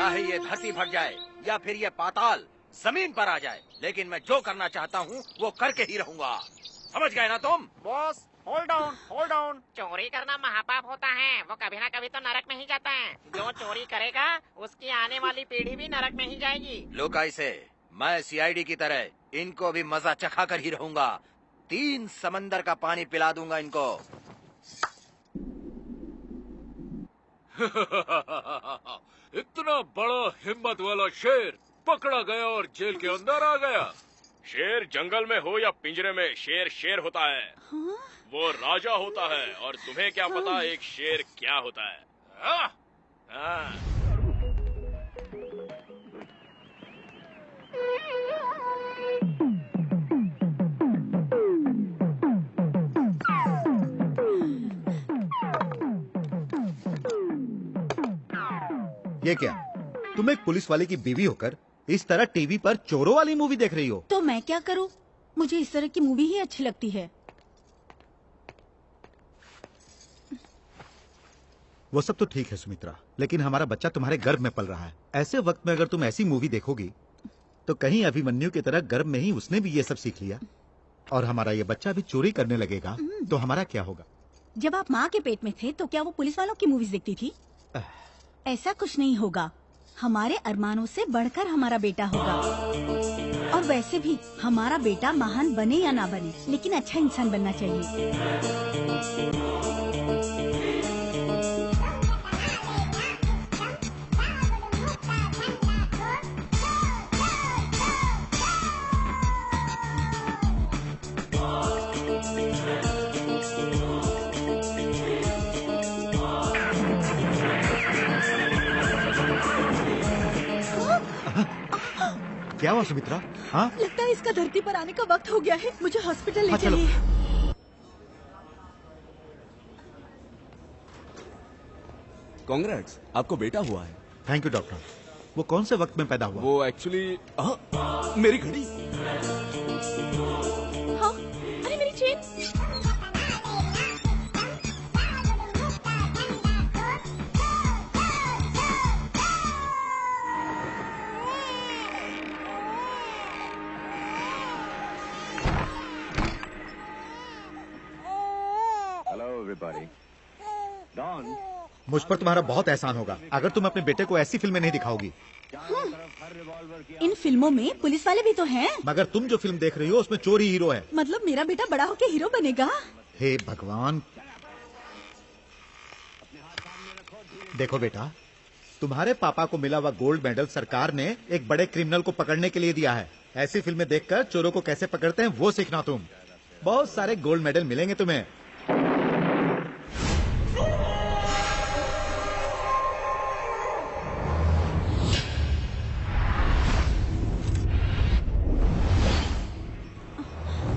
चाहे ये धरती फट जाए या फिर ये पाताल जमीन पर आ जाए, लेकिन मैं जो करना चाहता हूँ वो करके ही रहूंगा। समझ गए ना तुम? Boss hold down, hold down. चोरी करना महापाप होता है, वो कभी ना कभी तो नरक में ही जाता है। जो चोरी करेगा उसकी आने वाली पीढ़ी भी नरक में ही जाएगी। लोग ऐसे मैं सीआईडी की तरह इनको भी मजा चखा कर ही रहूंगा। 3 समंदर का पानी पिला दूंगा इनको। इतना बड़ा हिम्मत वाला शेर पकड़ा गया और जेल के अंदर आ गया। शेर जंगल में हो या पिंजरे में, शेर शेर होता है। हाँ? वो राजा होता है, और तुम्हें क्या पता एक शेर क्या होता है? हाँ? हाँ। ये क्या, तुम एक पुलिस वाले की बीवी होकर इस तरह टीवी पर चोरों वाली मूवी देख रही हो? तो मैं क्या करूं, मुझे इस तरह की मूवी ही अच्छी लगती है। वो सब तो ठीक है सुमित्रा, लेकिन हमारा बच्चा तुम्हारे गर्भ में पल रहा है। ऐसे वक्त में अगर तुम ऐसी मूवी देखोगी तो कहीं अभिमन्यु की तरह गर्भ में ही उसने भी ये सब सीख लिया और हमारा ये बच्चा भी चोरी करने लगेगा तो हमारा क्या होगा? जब आप माँ के पेट में थे तो क्या वो पुलिस वालों की मूवीज देखती थी? ऐसा कुछ नहीं होगा, हमारे अरमानों से बढ़कर हमारा बेटा होगा। और वैसे भी हमारा बेटा महान बने या ना बने, लेकिन अच्छा इंसान बनना चाहिए। क्या हुआ सुमित्रा? हाँ, लगता है इसका धरती पर आने का वक्त हो गया है, मुझे हॉस्पिटल ले हाँ, चलो। चलिए। कांग्रेट्स, आपको बेटा हुआ है। Thank you doctor. वो कौन से वक्त में पैदा हुआ? वो एक्चुअली मेरी घड़ी। हाँ, अरे मेरी चेन। मुझ पर तुम्हारा बहुत एहसान होगा अगर तुम अपने बेटे को ऐसी फिल्में नहीं दिखाओगी। इन फिल्मों में पुलिस वाले भी तो हैं। मगर तुम जो फिल्म देख रही हो उसमें चोर ही हीरो है। मतलब मेरा बेटा बड़ा होके हीरो बनेगा? हे भगवान। देखो बेटा, तुम्हारे पापा को मिला हुआ गोल्ड मेडल सरकार ने एक बड़े क्रिमिनल को पकड़ने के लिए दिया है। ऐसी फिल्में देखकर चोरों को कैसे पकड़ते हैं वो सीखना तुम। बहुत सारे गोल्ड मेडल मिलेंगे तुम्हें।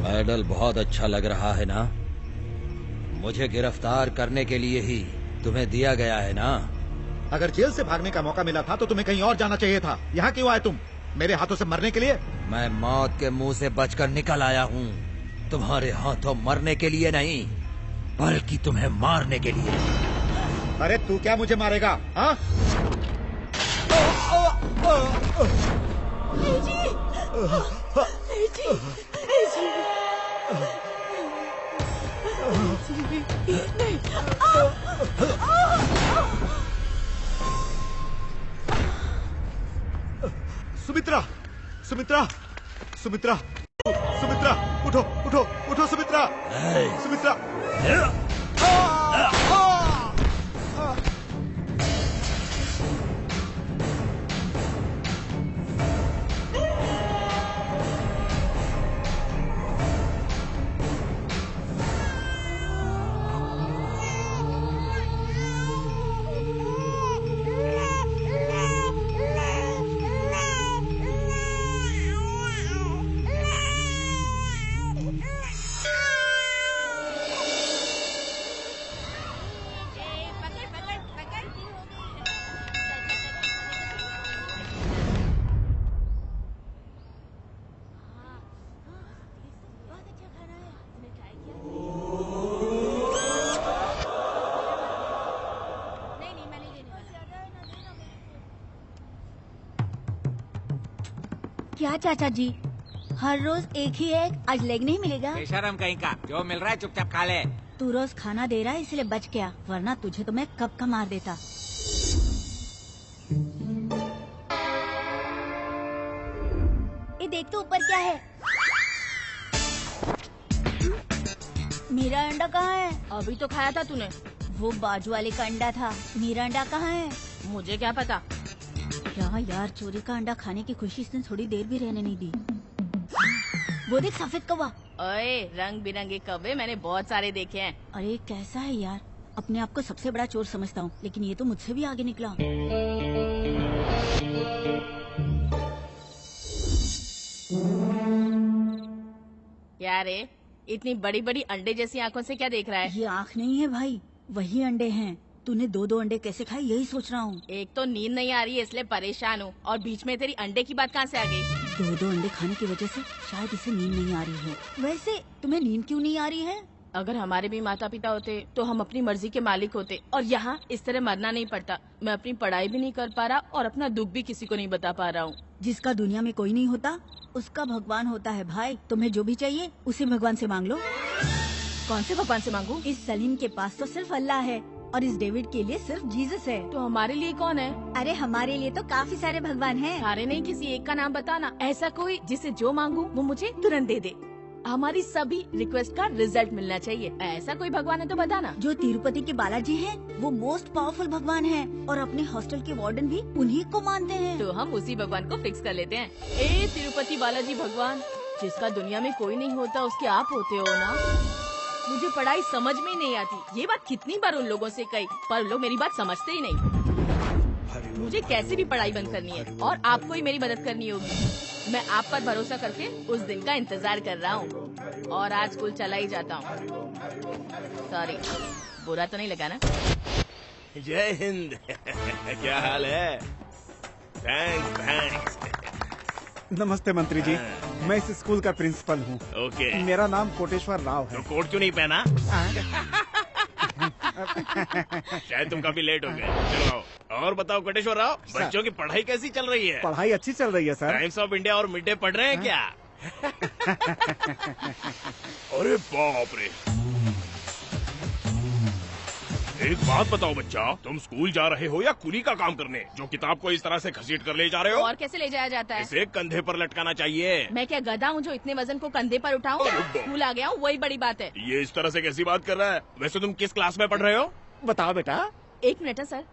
मेडल बहुत अच्छा लग रहा है ना? मुझे गिरफ्तार करने के लिए ही तुम्हें दिया गया है ना? अगर जेल से भागने का मौका मिला था तो तुम्हें कहीं और जाना चाहिए था। यहाँ क्यों आए तुम? मेरे हाथों से मरने के लिए? मैं मौत के मुंह से बचकर निकल आया हूँ। तुम्हारे हाथों मरने के लिए नहीं, बल्कि तुम्हें मारने के लिए। अरे तू क्या मुझे मारेगा? हाँ? सुमित्रा, सुमित्रा, सुमित्रा, सुमित्रा, उठो, उठो, उठो सुमित्रा, सुमित्रा। क्या चाचा जी, हर रोज एक ही एग, आज लेग नहीं मिलेगा? बेशरम कहीं का, जो मिल रहा है चुपचाप खा ले। तू रोज खाना दे रहा है इसलिए बच गया, वरना तुझे तो मैं कब का मार देता। ये देख तो ऊपर क्या है? मेरा अंडा कहाँ है? अभी तो खाया था तूने। वो बाजू वाले का अंडा था, मेरा अंडा कहाँ है? मुझे क्या पता। क्या यार, चोरी का अंडा खाने की खुशी इसने थोड़ी देर भी रहने नहीं दी। वो देख सफेद कौवा। ओए, रंग बिरंगे कौवे मैंने बहुत सारे देखे हैं। अरे कैसा है यार, अपने आप को सबसे बड़ा चोर समझता हूँ, लेकिन ये तो मुझसे भी आगे निकला। क्या रे, इतनी बड़ी बड़ी अंडे जैसी आंखों से क्या देख रहा है? ये आँख नहीं है भाई, वही अंडे हैं। तूने दो दो अंडे कैसे खाए यही सोच रहा हूँ। एक तो नींद नहीं आ रही है इसलिए परेशान हूँ, और बीच में तेरी अंडे की बात कहाँ से आ गई? दो दो अंडे खाने की वजह से शायद इसे नींद नहीं आ रही है। वैसे तुम्हें नींद क्यों नहीं आ रही है? अगर हमारे भी माता पिता होते तो हम अपनी मर्जी के मालिक होते, और यहाँ इस तरह मरना नहीं पड़ता। मैं अपनी पढ़ाई भी नहीं कर पा रहा और अपना दुख भी किसी को नहीं बता पा रहा हूँ। जिसका दुनिया में कोई नहीं होता उसका भगवान होता है भाई। तुम्हें जो भी चाहिए उसे भगवान से मांग लो। कौन से भगवान से मांगू? इस सलीम के पास तो सिर्फ अल्लाह है और इस डेविड के लिए सिर्फ जीसस है। तो हमारे लिए कौन है? अरे हमारे लिए तो काफी सारे भगवान हैं। सारे नहीं, किसी एक का नाम बताना, ऐसा कोई जिसे जो मांगू वो मुझे तुरंत दे दे। हमारी सभी रिक्वेस्ट का रिजल्ट मिलना चाहिए। ऐसा कोई भगवान है तो बताना। जो तिरुपति के बालाजी हैं, वो मोस्ट पावरफुल भगवान हैं और अपने हॉस्टल के वार्डन भी उन्हीं को मानते हैं। तो हम उसी भगवान को फिक्स कर लेते हैं। ए तिरुपति बालाजी भगवान, जिसका दुनिया में कोई नहीं होता उसके आप होते हो ना। मुझे पढ़ाई समझ में ही नहीं आती। ये बात कितनी बार उन लोगों से कही, पर लोग मेरी बात समझते ही नहीं। मुझे कैसे भी पढ़ाई बंद करनी है और आपको ही मेरी मदद करनी होगी। मैं आप पर भरोसा करके उस दिन का इंतजार कर रहा हूँ और आज स्कूल चला ही जाता हूँ। सॉरी, बुरा तो नहीं लगा ना? जय हिंद। क्या हाल है? थैंक्स। नमस्ते मंत्री जी, मैं इस स्कूल का प्रिंसिपल हूँ। ओके। मेरा नाम कोटेश्वर राव है। तो कोट क्यों नहीं पहना? शायद तुम काफी लेट हो गए। चलो आओ। और बताओ कोटेश्वर राव, बच्चों की पढ़ाई कैसी चल रही है? पढ़ाई अच्छी चल रही है सर। टाइम्स ऑफ इंडिया और मिड डे पढ़ रहे हैं क्या? अरे बाप रे। एक बात बताओ बच्चा, तुम स्कूल जा रहे हो या कुली का काम करने, जो किताब को इस तरह से घसीट कर ले जा रहे हो? और कैसे ले जाया जाता है? इसे कंधे पर लटकाना चाहिए। मैं क्या गधा हूँ जो इतने वजन को कंधे पर उठाऊं? स्कूल आ गया हूँ, वही बड़ी बात है। ये इस तरह से कैसी बात कर रहा है? वैसे तुम किस क्लास में पढ़ रहे हो? बताओ बेटा। 1 मिनट है सर।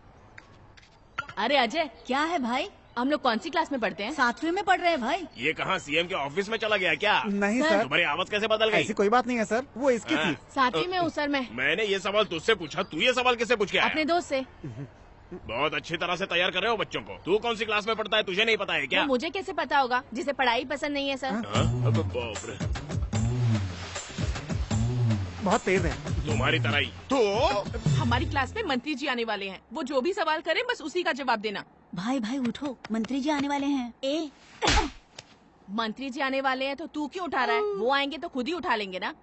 अरे अजय, क्या है भाई? हम लोग कौन सी क्लास में पढ़ते हैं? 7वीं में पढ़ रहे हैं भाई। ये कहाँ सीएम के ऑफिस में चला गया क्या? नहीं सर। तुम्हारी आवाज कैसे बदल गई? ऐसी कोई बात नहीं है सर, वो इसकी थी। 7वीं में हूँ सर मैं। मैंने ये सवाल तुझसे पूछा, तू ये सवाल किससे पूछ के आया? अपने दोस्त से। बहुत अच्छी तरह से तैयार कर रहे हो बच्चों को। तू कौन सी क्लास में पढ़ता है तुझे नहीं पता है क्या? वो मुझे कैसे पता होगा, जिसे पढ़ाई पसंद नहीं है सर। अब बाप रे, बहुत तेज है। तुम्हारी तरह ही। तो हमारी क्लास में मंत्री जी आने वाले हैं, वो जो भी सवाल करें बस उसी का जवाब देना। भाई भाई उठो, मंत्री जी आने वाले हैं। ए मंत्री जी आने वाले हैं तो तू क्यों उठा रहा है? वो आएंगे तो खुद ही उठा लेंगे ना।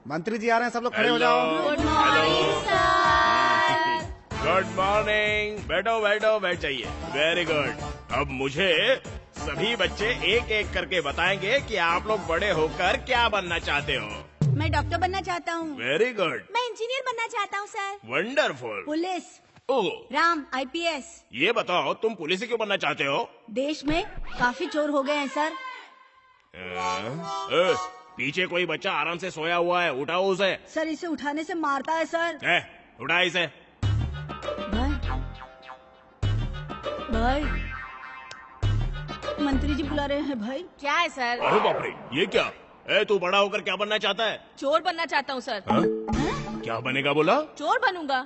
मंत्री जी आ रहे हैं, सब लोग खड़े हो जाओ। Good morning sir. Good morning. बैठो बैठो, बैठ जाइए। Very good. अब मुझे सभी बच्चे एक एक करके बताएंगे कि आप लोग बड़े होकर क्या बनना चाहते हो। मैं डॉक्टर बनना चाहता हूँ। Very good. मैं इंजीनियर बनना चाहता हूँ सर। वंडरफुल। पुलिस। ओह, राम IPS। ये बताओ तुम पुलिस क्यों बनना चाहते हो? देश में काफी चोर हो गए हैं सर। पीछे कोई बच्चा आराम से सोया हुआ है, उठाओ उसे। सर इसे उठाने से मारता है सर। उठा इसे। भाई मंत्री जी बुला रहे हैं भाई। क्या है सर? अरे बाप रे, ये क्या? तू बड़ा होकर क्या बनना चाहता है? चोर बनना चाहता हूँ सर। क्या बनेगा बोला? चोर बनूंगा।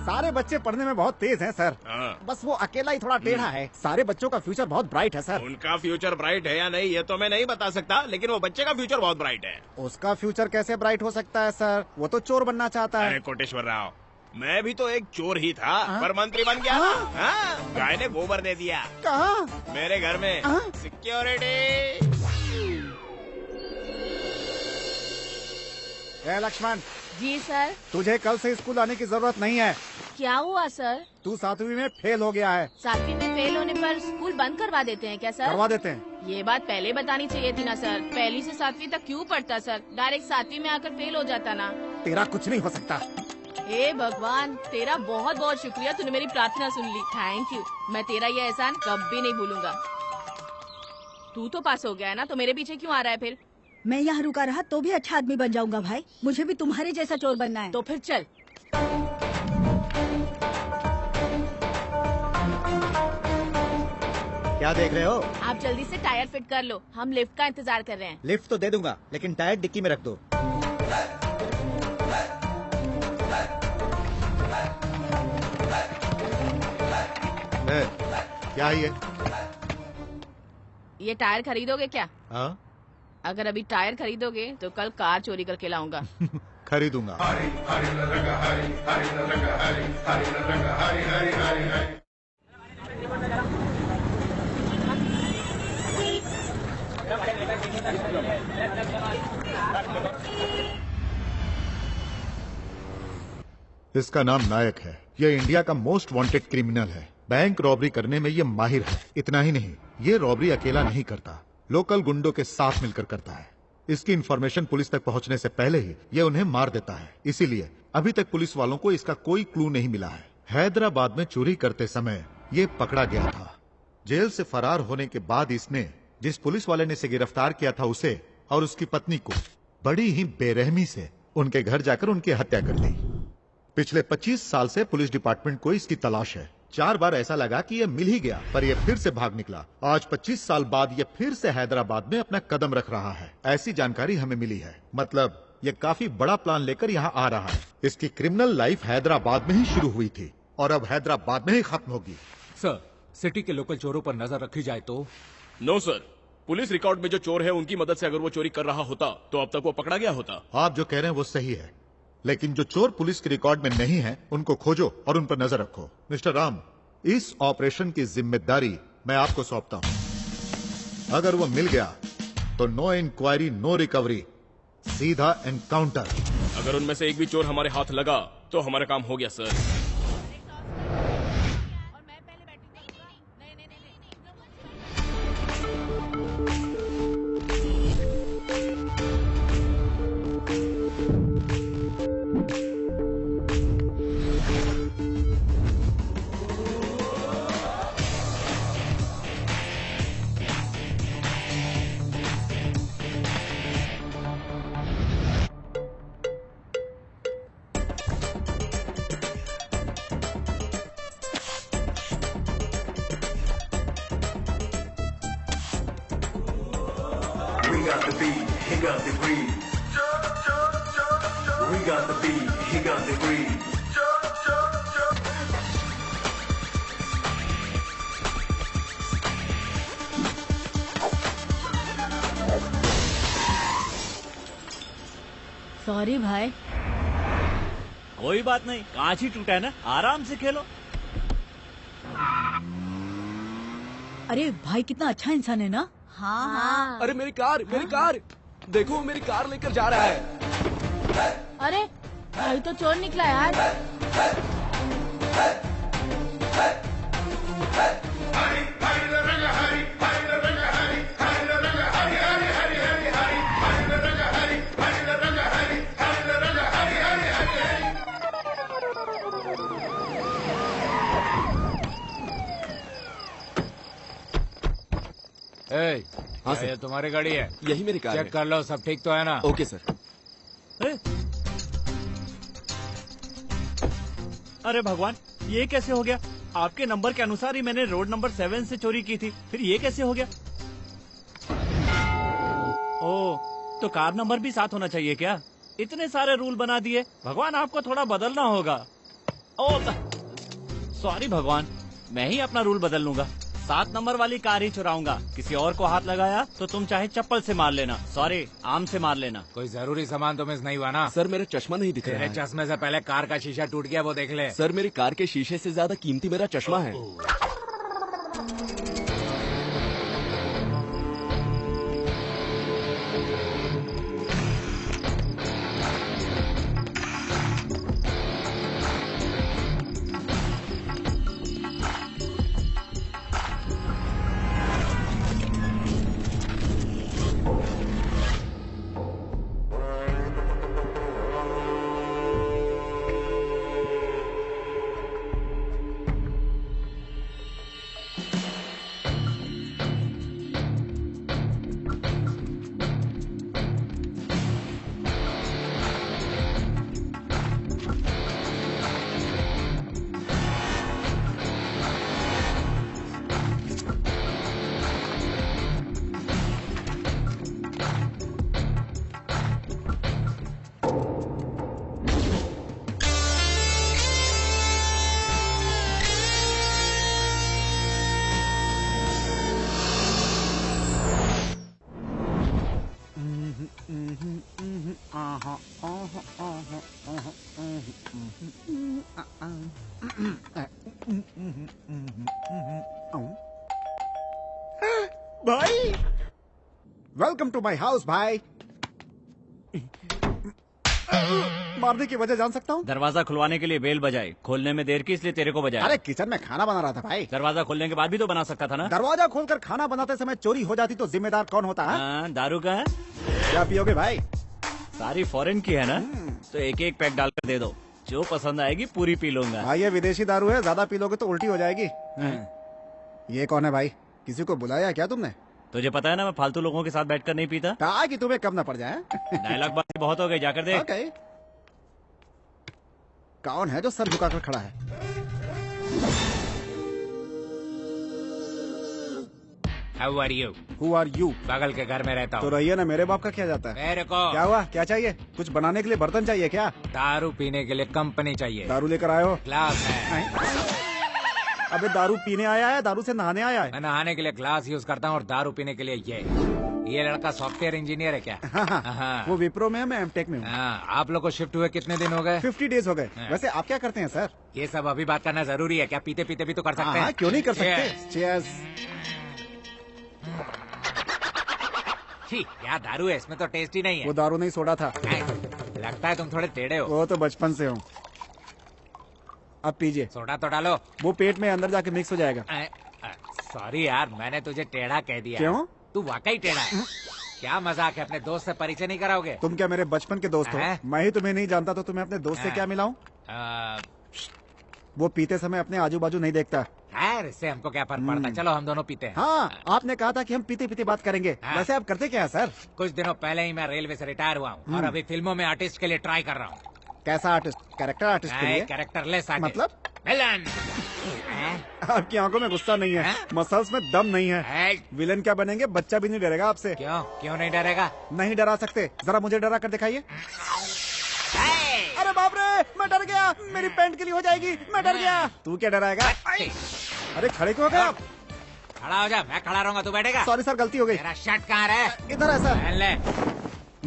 सारे बच्चे पढ़ने में बहुत तेज हैं सर। बस वो अकेला ही थोड़ा टेढ़ा है। सारे बच्चों का फ्यूचर बहुत ब्राइट है सर। उनका फ्यूचर ब्राइट है या नहीं ये तो मैं नहीं बता सकता, लेकिन वो बच्चे का फ्यूचर बहुत ब्राइट है। उसका फ्यूचर कैसे ब्राइट हो सकता है सर? वो तो चोर बनना चाहता है। अरे कोटेश्वर राव, मैं भी तो एक चोर ही था, पर मंत्री बन गया। गाय ने गोबर दे दिया। कहाँ? मेरे घर में। सिक्योरिटी। लक्ष्मण, जी सर। तुझे कल से स्कूल आने की जरूरत नहीं है। क्या हुआ सर? तू 7वीं में फेल हो गया है। 7वीं में फेल होने पर स्कूल बंद करवा देते हैं क्या सर? करवा देते हैं। ये बात पहले बतानी चाहिए थी ना सर। पहली से 7वीं तक क्यों पढ़ता सर? डायरेक्ट 7वीं में आकर फेल हो जाता ना। तेरा कुछ नहीं हो सकता। हे भगवान, तेरा बहुत बहुत शुक्रिया, तूने मेरी प्रार्थना सुन ली। Thank you. मैं तेरा ये एहसान कभी नहीं भूलूंगा। तू तो पास हो गया है ना, तो मेरे पीछे क्यों आ रहा है फिर? मैं यहाँ रुका रहा तो भी अच्छा आदमी बन जाऊंगा भाई। मुझे भी तुम्हारे जैसा चोर बनना है। तो फिर चल। क्या देख रहे हो? आप जल्दी से टायर फिट कर लो, हम लिफ्ट का इंतजार कर रहे हैं। लिफ्ट तो दे दूंगा, लेकिन टायर डिक्की में रख दो। क्या है ये टायर खरीदोगे क्या? हाँ? अगर अभी टायर खरीदोगे तो कल कार चोरी करके लाऊंगा। खरीदूंगा। इसका नाम नायक है। ये इंडिया का मोस्ट वांटेड क्रिमिनल है। बैंक रॉबरी करने में ये माहिर है। इतना ही नहीं, ये रॉबरी अकेला नहीं करता, लोकल गुंडों के साथ मिलकर करता है। इसकी इंफॉर्मेशन पुलिस तक पहुंचने से पहले ही ये उन्हें मार देता है। इसीलिए अभी तक पुलिस वालों को इसका कोई क्लू नहीं मिला है। हैदराबाद में चोरी करते समय ये पकड़ा गया था। जेल से फरार होने के बाद इसने जिस पुलिस वाले ने इसे गिरफ्तार किया था उसे और उसकी पत्नी को बड़ी ही बेरहमी से उनके घर जाकर उनकी हत्या कर दी। पिछले 25 साल से पुलिस डिपार्टमेंट को इसकी तलाश है। 4 बार ऐसा लगा कि यह मिल ही गया, पर यह फिर से भाग निकला। आज 25 साल बाद यह फिर से हैदराबाद में अपना कदम रख रहा है। ऐसी जानकारी हमें मिली है। मतलब यह काफी बड़ा प्लान लेकर यहाँ आ रहा है। इसकी क्रिमिनल लाइफ हैदराबाद में ही शुरू हुई थी और अब हैदराबाद में ही खत्म होगी। सर, सिटी के लोकल चोरों पर नजर रखी जाए तो? नो सर, पुलिस रिकॉर्ड में जो चोर है उनकी मदद से अगर वो चोरी कर रहा होता तो अब तक वो पकड़ा गया होता। आप जो कह रहे हैं वो सही है, लेकिन जो चोर पुलिस के रिकॉर्ड में नहीं है उनको खोजो और उन पर नजर रखो। मिस्टर राम, इस ऑपरेशन की जिम्मेदारी मैं आपको सौंपता हूं। अगर वो मिल गया तो नो इंक्वायरी नो रिकवरी, सीधा एनकाउंटर। अगर उनमें से एक भी चोर हमारे हाथ लगा तो हमारा काम हो गया sir. We got the beat, he got the breeze. We got the beat, he got the breeze. Sorry भाई। कोई बात नहीं, कांच ही टूटा है ना, आराम से खेलो। अरे भाई कितना अच्छा इंसान है ना। हाँ हाँ। अरे मेरी कार, मेरी कार देखो, मेरी कार लेकर जा रहा है। अरे भाई तो चोर निकला यार। हाँ ये तुम्हारी गाड़ी है? यही मेरी कार है। चेक कर लो, सब ठीक तो है ना? Okay sir. अरे भगवान, ये कैसे हो गया? आपके नंबर के अनुसार ही मैंने रोड नंबर 7 से चोरी की थी, फिर ये कैसे हो गया? ओह, तो कार नंबर भी साथ होना चाहिए क्या? इतने सारे रूल बना दिए, भगवान आपको थोड़ा बदलना होगा। ओह सॉरी भगवान, मैं ही अपना रूल बदल लूंगा। 7 नंबर वाली कार ही चुराऊंगा। किसी और को हाथ लगाया तो तुम चाहे चप्पल से मार लेना, सॉरी आम से मार लेना। कोई जरूरी सामान तो मिस नहीं हुआ ना? सर मेरा चश्मा नहीं दिख रहा है। चश्मे से पहले कार का शीशा टूट गया, वो देख ले। सर मेरी कार के शीशे से ज्यादा कीमती मेरा चश्मा है। वेलकम टू माय हाउस भाई। मारने की वजह जान सकता हूँ? दरवाजा खुलवाने के लिए बेल बजाई, खोलने में देर की इसलिए तेरे को बजाया। अरे किचन में खाना बना रहा था भाई। दरवाजा खोलने के बाद भी तो बना सकता था ना। दरवाजा खोलकर खाना बनाते समय चोरी हो जाती तो जिम्मेदार कौन होता है? दारू का है? क्या पियोगे भाई? सारी फॉरेन की है ना, तो एक एक पैक डालकर दे दो, जो पसंद आएगी पूरी पी लूंगा। भाई ये विदेशी दारू है, ज्यादा पी लोगे तो उल्टी हो जाएगी। ये कौन है भाई? किसी को बुलाया क्या तुमने? तुझे पता है ना मैं फालतू लोगों के साथ बैठकर नहीं पीता। कहा कि तुम्हें कब न पड़ जाए। डायलॉग बात बहुत हो गई, जाकर देख। ओके। कौन है जो सर झुकाकर खड़ा है? How are you? Who are you? बगल के घर में रहता तो हूँ। रहिए ना, मेरे बाप का क्या जाता है? मेरे को क्या हुआ? क्या चाहिए? कुछ बनाने के लिए बर्तन चाहिए क्या? दारू पीने के लिए कंपनी चाहिए। दारू लेकर आए हो? ग्लास है। अबे दारू पीने आया है, दारू से नहाने आया है? मैं नहाने के लिए ग्लास यूज करता हूँ और दारू पीने के लिए ये लड़का सॉफ्टवेयर इंजीनियर है क्या? हाँ। वो विप्रो में है, मैं एमटेक में हूँ। आप लोग को शिफ्ट हुए कितने दिन हो गए? 50 डेज हो गए। वैसे आप क्या करते हैं सर? ये सब अभी बात करना जरूरी है क्या? पीते पीते भी तो कर सकते हैं। क्यों नहीं कर सकते? चीयर्स। क्या दारू है, इसमें तो टेस्ट ही नहीं है। वो दारू नहीं, सोडा था। लगता है तुम थोड़े टेढ़े हो। वो तो बचपन से हूँ। अब पीजिए। सोडा तो डालो। वो पेट में अंदर जाके मिक्स हो जाएगा। सॉरी यार, मैंने तुझे टेढ़ा कह दिया। क्यों? तू वाकई टेढ़ा है। क्या मजाक है, अपने दोस्त से परिचय नहीं कराओगे? तुम क्या मेरे बचपन के दोस्त हो? मैं ही तुम्हें नहीं जानता तो तुम्हें अपने दोस्त से क्या मिलाऊं? वो पीते समय अपने आजू बाजू नहीं देखता। इससे हमको क्या फर्क पड़ता? चलो हम दोनों पीते हैं। हाँ, आपने कहा था कि हम पीते पीते बात करेंगे। वैसे आप करते क्या है सर? कुछ दिनों पहले ही मैं रेलवे से रिटायर हुआ हूँ और अभी फिल्मों में आर्टिस्ट के लिए ट्राई कर रहा हूँ। कैसा आर्टिस्ट? कैरेक्टर आर्टिस्ट के लिए? कैरेक्टरलेस मतलब? विलन। आपकी आंखों में गुस्सा नहीं है, मसल्स में दम नहीं है। विलन क्या बनेंगे? बच्चा भी नहीं डरेगा आपसे। क्यों नहीं डरेगा? नहीं डरा सकते। जरा मुझे डरा कर दिखाइए। अरे बाप रे, मैं डर गया। मेरी पैंट गिली हो जाएगी। मैं डर गया। तू क्या डराएगा? अरे खड़े क्यों हो गए आप? खड़ा हो जा, मैं खड़ा रहूंगा, तू बैठेगा। सॉरी सर, गलती हो गई। मेरा शर्ट कहाँ है? इधर है सर। ले।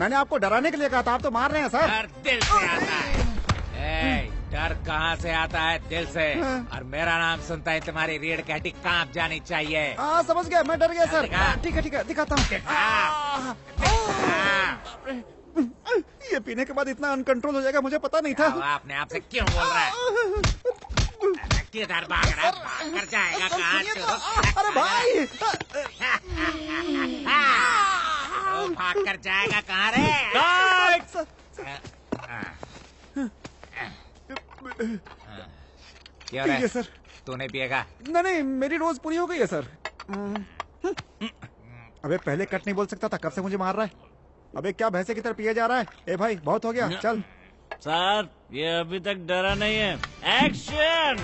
मैंने आपको डराने के लिए कहा था, आप तो मार रहे हैं सर। डर दिल से आता है। डर कहाँ से आता है? दिल से। और मेरा नाम सुनता है तुम्हारी रीढ़ की हड्डी कांप जानी चाहिए। हाँ समझ गया, मैं डर गया सर। ठीक है दिखाता हूँ। ये पीने के बाद इतना अनकंट्रोल हो जाएगा मुझे पता नहीं था। आपने आपसे क्यों बोल रहा है? किधर भाग रहा है? भाग कर जाएगा कहाँ? अरे भाई भाग कर जाएगा कहाँ रे? क्या है सर? तू नहीं पिएगा? नहीं, मेरी रोज पूरी हो गई है सर। अबे पहले कट नहीं बोल सकता था, कब से मुझे मार रहा है? अबे क्या भैंसे की तरह पिए जा रहा है? ए भाई बहुत हो गया, चल। सर ये अभी तक डरा नहीं है। एक्शन!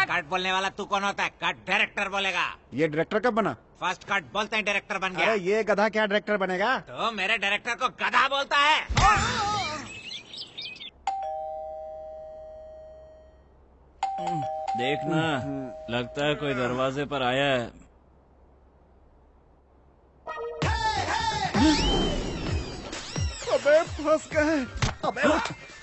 कट बोलने वाला तू कौन होता है? कट डायरेक्टर बोलेगा। ये डायरेक्टर कब बना? फर्स्ट कट बोलते हैं डायरेक्टर बन गया। अरे ये गधा क्या डायरेक्टर बनेगा? तो मेरे डायरेक्टर को गधा बोलता है। देखना, लगता है कोई दरवाजे पर आया है। अबे फंस गए। अबे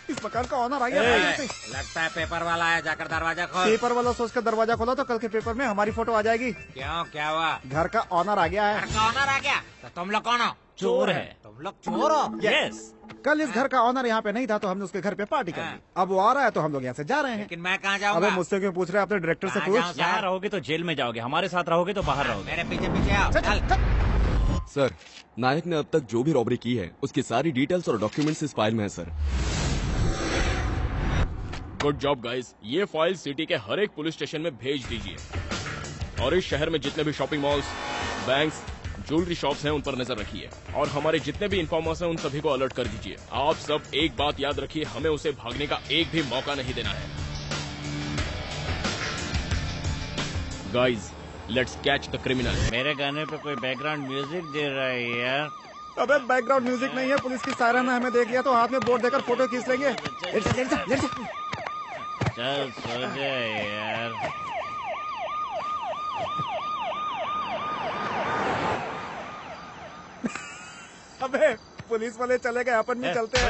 इस मकान का ऑनर आ गया। लगता है पेपर वाला आया, जाकर दरवाजा खोल। पेपर वाला सोचकर दरवाजा खोला तो कल के पेपर में हमारी फोटो आ जाएगी। क्यों, क्या हुआ? घर का ऑनर आ गया है। घर का ऑनर आ गया? तो तुम लोग कौन हो? चोर है। तुम लोग चोर हो? यस। कल इस घर का ऑनर यहाँ पे नहीं था तो हमने उसके घर पे पार्टी कर दी। अब वो आ रहा है तो हम लोग यहाँ से जा रहे हैं। लेकिन मैं कहाँ जाऊँगा? अबे मुझसे क्यों पूछ रहे हैं? अपने डायरेक्टर से पूछ। यहाँ रहोगे तो जेल में जाओगे, हमारे साथ रहोगे तो बाहर रहोगे। मेरे पीछे पीछे आओ। चल। सर, नायक ने अब तक जो भी रॉबरी की है उसकी सारी डिटेल्स और डॉक्यूमेंट्स इस फाइल में है सर। Good job guys. ये फाइल सिटी के हर एक पुलिस स्टेशन में भेज दीजिए और इस शहर में जितने भी shopping malls, banks, jewellery shops हैं उन पर नजर रखिए और हमारे जितने भी इन्फॉर्मर्स हैं उन सभी को अलर्ट कर दीजिए। आप सब एक बात याद रखिए, हमें उसे भागने का एक भी मौका नहीं देना है। Guys, let's catch the criminal. मेरे गाने पे कोई बैकग्राउंड म्यूजिक दे रहा है यार। अबे बैकग्राउंड म्यूजिक नहीं है, पुलिस की सायरन ने हमें देख लिया तो हाथ में बोर्ड देकर फोटो खींच लेंगे। चल सो जा यार। अबे पुलिस वाले चले गए, अपन भी चलते हैं।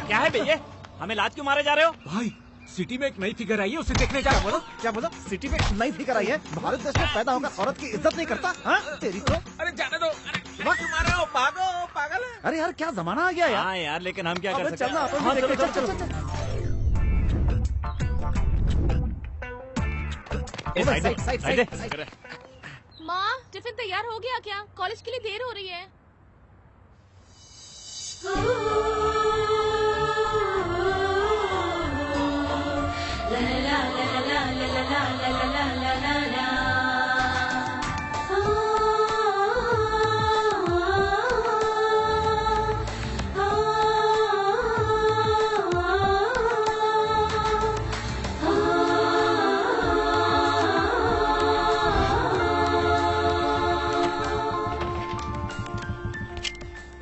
क्या है भैया, हमें लात क्यों मारे जा रहे हो? भाई सिटी में एक नई फिगर आई है, उसे देखने जा रहा हूँ। क्या बोला? सिटी में नई फिगर आई है? भारत देश में पैदा होकर औरत की इज्जत नहीं करता? हाँ तेरी तो। अरे जाने दो, अरे क्यों मार रहे हो? भागो, पागल है। अरे यार क्या जमाना आ गया यार। हाँ यार, लेकिन हम क्या कर सकते हैं? चलना, चल। माँ, टिफिन तैयार हो गया क्या? कॉलेज के लिए देर हो रही है।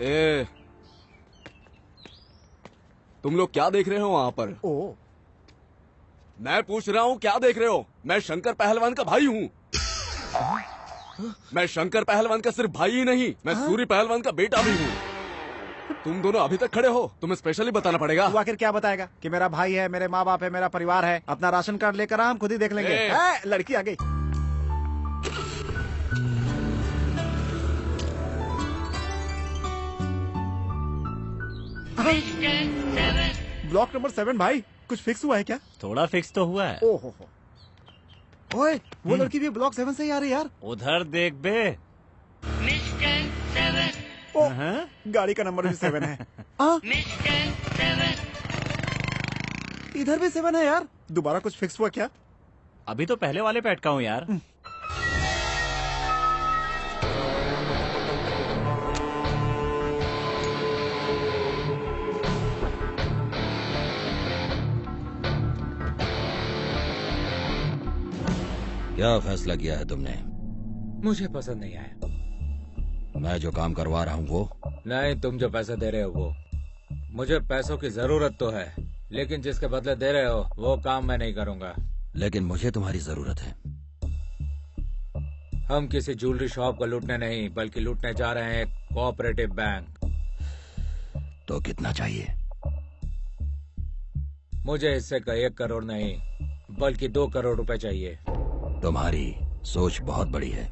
ए, तुम लोग क्या देख रहे हो वहाँ पर? ओ, मैं पूछ रहा हूँ क्या देख रहे हो? मैं शंकर पहलवान का भाई हूँ। मैं शंकर पहलवान का सिर्फ भाई ही नहीं, मैं सूर्य पहलवान का बेटा भी हूँ। तुम दोनों अभी तक खड़े हो, तुम्हें स्पेशली बताना पड़ेगा। तू आखिर क्या बताएगा कि मेरा भाई है, मेरे माँ बाप है, मेरा परिवार है। अपना राशन कार्ड लेकर हम खुद ही देख लेंगे। लड़की आ गई। ब्लॉक नंबर 7 भाई, कुछ फिक्स हुआ है क्या? थोड़ा फिक्स तो हुआ है। ओहो, ओए वो लड़की भी ब्लॉक 7 से ही आ रही है यार। उधर देख बे। ओ, गाड़ी का नंबर भी 7 है। इधर भी 7 है यार। दोबारा कुछ फिक्स हुआ क्या? अभी तो पहले वाले पे अटका हूँ यार। क्या फैसला किया है तुमने? मुझे पसंद नहीं आया। मैं जो काम करवा रहा हूँ वो? नहीं, तुम जो पैसा दे रहे हो वो। मुझे पैसों की जरूरत तो है, लेकिन जिसके बदले दे रहे हो वो काम मैं नहीं करूँगा। लेकिन मुझे तुम्हारी जरूरत है। हम किसी ज्वेलरी शॉप को लूटने नहीं, बल्कि लूटने जा रहे हैं एक कोऑपरेटिव बैंक। तो कितना चाहिए? मुझे इससे का 1 करोड़ नहीं, बल्कि 2 करोड़ रुपए चाहिए। तुम्हारी सोच बहुत बड़ी है।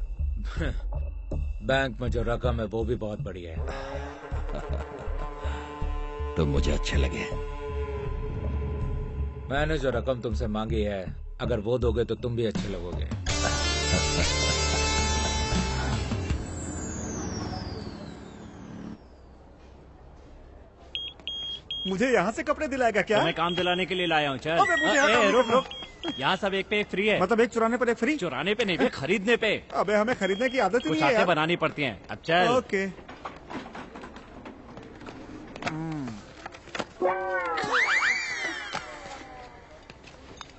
बैंक में जो रकम है वो भी बहुत बड़ी है। तुम मुझे अच्छे लगे। मैंने जो रकम तुमसे मांगी है, अगर वो दोगे तो तुम भी अच्छे लगोगे। मुझे यहाँ से कपड़े दिलाएगा क्या? मैं काम दिलाने के लिए लाया हूँ। चल। अबे मुझे यहाँ रुक। यहाँ सब एक पे एक फ्री है। मतलब एक चुराने पर एक फ्री? चुराने पे नहीं, खरीदने पे। अबे हमें खरीदने की आदत नहीं है यार। बनानी पड़ती हैं। अब चल। ओके।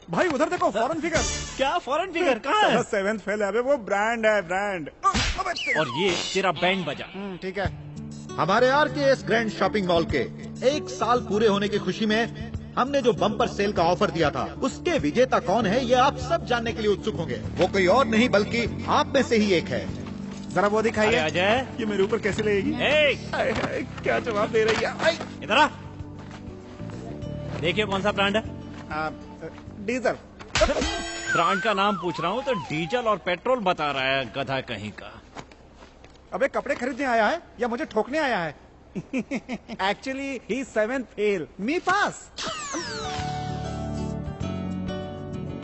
भाई उधर देखो, फॉरेन फिगर। क्या फॉरेन फिगर? कहाँ है? 7th फेल है, वो ब्रांड है, ब्रांड। और ये तेरा बैंड बजा। ठीक है। हमारे RKS ग्रैंड शॉपिंग मॉल के 1 साल पूरे होने की खुशी में हमने जो बम्पर सेल का ऑफर दिया था, उसके विजेता कौन है ये आप सब जानने के लिए उत्सुक होंगे। वो कोई और नहीं बल्कि आप में से ही एक है। जरा वो दिखाइए। अजय, ये मेरे ऊपर कैसे लगेगी? क्या जवाब दे रही है? इधर आ। देखिए कौन सा ब्रांड है? डीजल। ब्रांड का नाम पूछ रहा हूँ तो डीजल और पेट्रोल बता रहा है, गधा कहीं का। अबे कपड़े खरीदने आया है या मुझे ठोकने आया है? एक्चुअली ही 7th फेल, मी पास।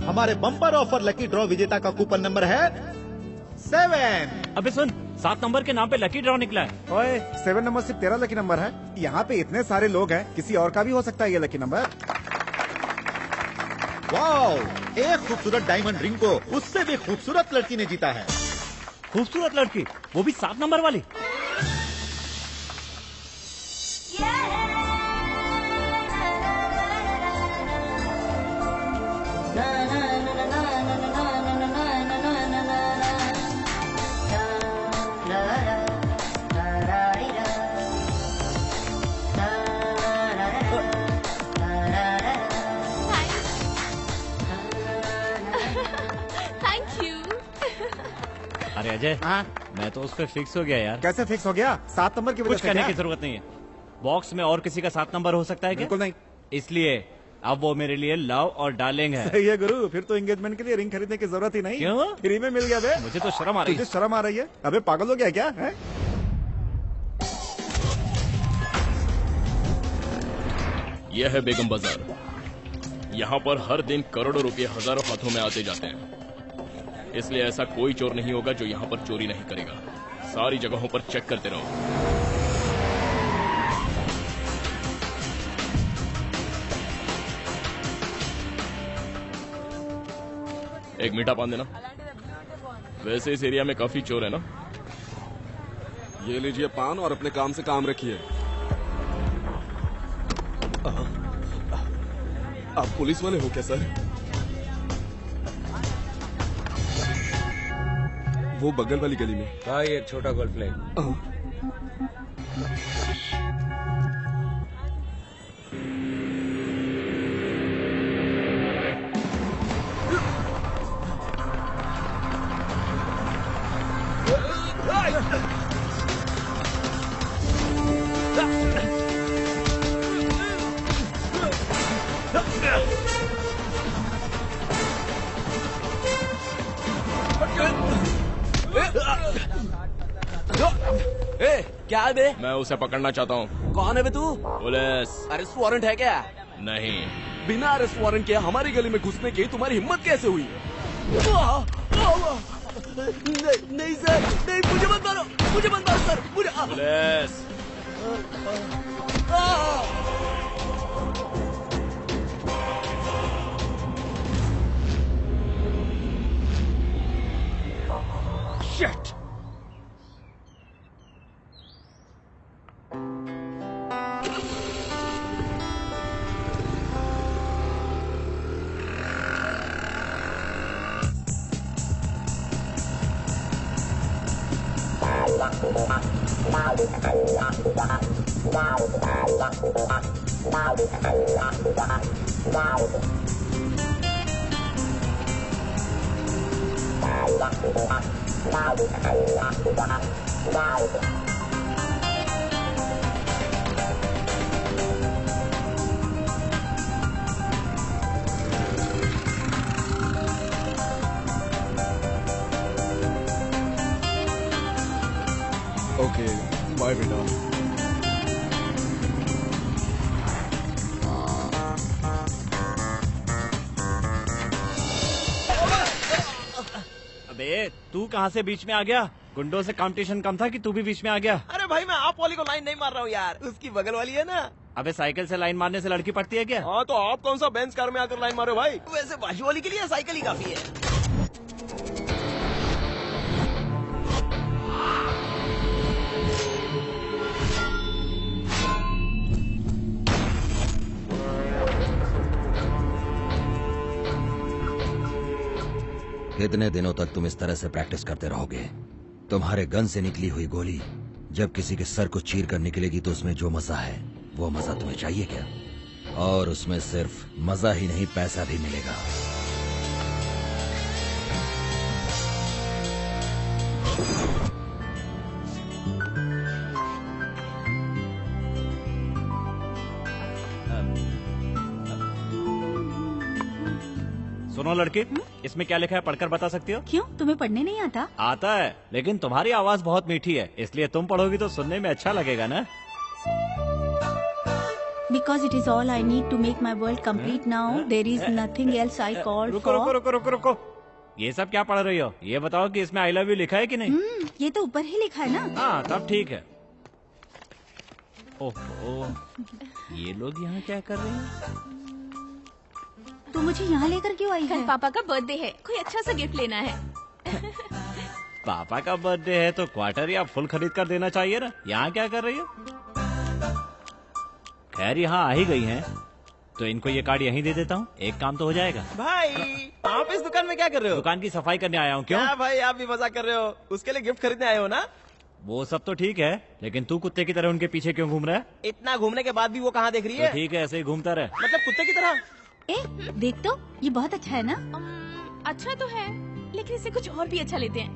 हमारे बम्पर ऑफर लकी ड्रॉ विजेता का कूपन नंबर है 7। अबे सुन, 7 नंबर के नाम पे लकी ड्रॉ निकला है। ओए 7 नंबर सिर्फ तेरा लकी नंबर है। यहाँ पे इतने सारे लोग हैं, किसी और का भी हो सकता है ये लकी नंबर। वाओ, एक खूबसूरत डायमंड रिंग को उससे भी खूबसूरत लड़की ने जीता है। खूबसूरत लड़की, वो भी 7 नंबर वाली। Thank you. अरे अजय, मैं तो उस पे फिक्स हो गया यार। कैसे फिक्स हो गया? 7 नंबर की वजह कुछ से करने क्या? की जरूरत नहीं है। बॉक्स में और किसी का 7 नंबर हो सकता है क्या? बिल्कुल नहीं। इसलिए अब वो मेरे लिए लव और डार्लिंग है। सही है गुरु, फिर तो एंगेजमेंट के लिए रिंग खरीदने की जरूरत ही नहीं। क्यों? फ्री में मिल गया बे। मुझे तो शर्म आ रही है। तुझे शर्म आ रही है? अबे पागल हो गया क्या है? यह है बेगम बाजार। यहाँ पर हर दिन करोड़ों रुपए हजारों हाथों में आते जाते हैं, इसलिए ऐसा कोई चोर नहीं होगा जो यहाँ पर चोरी नहीं करेगा। सारी जगहों पर चेक करते रहो। एक मीठा पान देना। वैसे इस एरिया में काफी चोर है ना। ये लीजिए पान और अपने काम से काम रखिए। आप पुलिस वाले हो क्या सर? वो बगल वाली गली में। भाई एक छोटा गोल्फ ले। क्या है बे? मैं उसे पकड़ना चाहता हूँ। कौन है बे तू? पुलिस। अरेस्ट वारंट है क्या? नहीं। बिना अरेस्ट वारंट के हमारी गली में घुसने की तुम्हारी हिम्मत कैसे हुई? नहीं सर, नहीं, मुझे मत मारो, मुझे मत मारो सर, मुझे। पुलिस। शिट। ओके, बाय बेटा। अबे तू कहाँ से बीच में आ गया? गुंडों से कंपटीशन कम था कि तू भी बीच में आ गया? अरे भाई मैं आप वाली को लाइन नहीं मार रहा हूँ यार, उसकी बगल वाली है ना। अबे साइकिल से लाइन मारने से लड़की पड़ती है क्या? हाँ तो आप कौन सा बेंच कार में आकर लाइन मारे भाई? वैसे बाजू वाली के लिए साइकिल ही काफी है। कितने दिनों तक तुम इस तरह से प्रैक्टिस करते रहोगे? तुम्हारे गन से निकली हुई गोली जब किसी के सर को चीर कर निकलेगी तो उसमें जो मजा है वो मजा तुम्हें चाहिए क्या? और उसमें सिर्फ मजा ही नहीं, पैसा भी मिलेगा। सुनो लड़के, इसमें क्या लिखा है पढ़कर बता सकती हो? क्यों, तुम्हें पढ़ने नहीं आता? आता है, लेकिन तुम्हारी आवाज बहुत मीठी है, इसलिए तुम पढ़ोगी तो सुनने में अच्छा लगेगा ना। Because it is all I need to make my world complete now. There is nothing else I call रुको for. रुको रुको रुको रुको, ये सब क्या पढ़ रही हो? ये बताओ कि इसमें आई लव यू लिखा है कि नहीं? ये तो ऊपर ही लिखा है ना। हाँ तब ठीक है। ओह, ये लोग यहाँ क्या कर रहे हैं? तू मुझे यहाँ लेकर क्यों आई है? कल पापा का बर्थडे है, कोई अच्छा सा गिफ्ट लेना है। पापा का बर्थडे है तो क्वार्टर या फुल खरीद कर देना चाहिए ना। यहाँ क्या कर रही हो? खैर यहाँ आ ही गई हैं, तो इनको ये कार्ड यहीं दे देता हूँ, एक काम तो हो जाएगा। भाई आप इस दुकान में क्या कर रहे हो? दुकान की सफाई करने आया हूँ। क्यों? क्या भाई आप भी मजाक कर रहे हो? उसके लिए गिफ्ट खरीदने आए हो ना? वो सब तो ठीक है, लेकिन तू कुत्ते की तरह उनके पीछे क्यों घूम रहा है? इतना घूमने के बाद भी वो कहाँ देख रही तो है? ठीक है, ऐसे ही घूमता रहे। मतलब कुत्ते की तरह। देख तो, ये बहुत अच्छा है ना। अच्छा तो है, लेकिन इसे कुछ और भी अच्छा लेते हैं।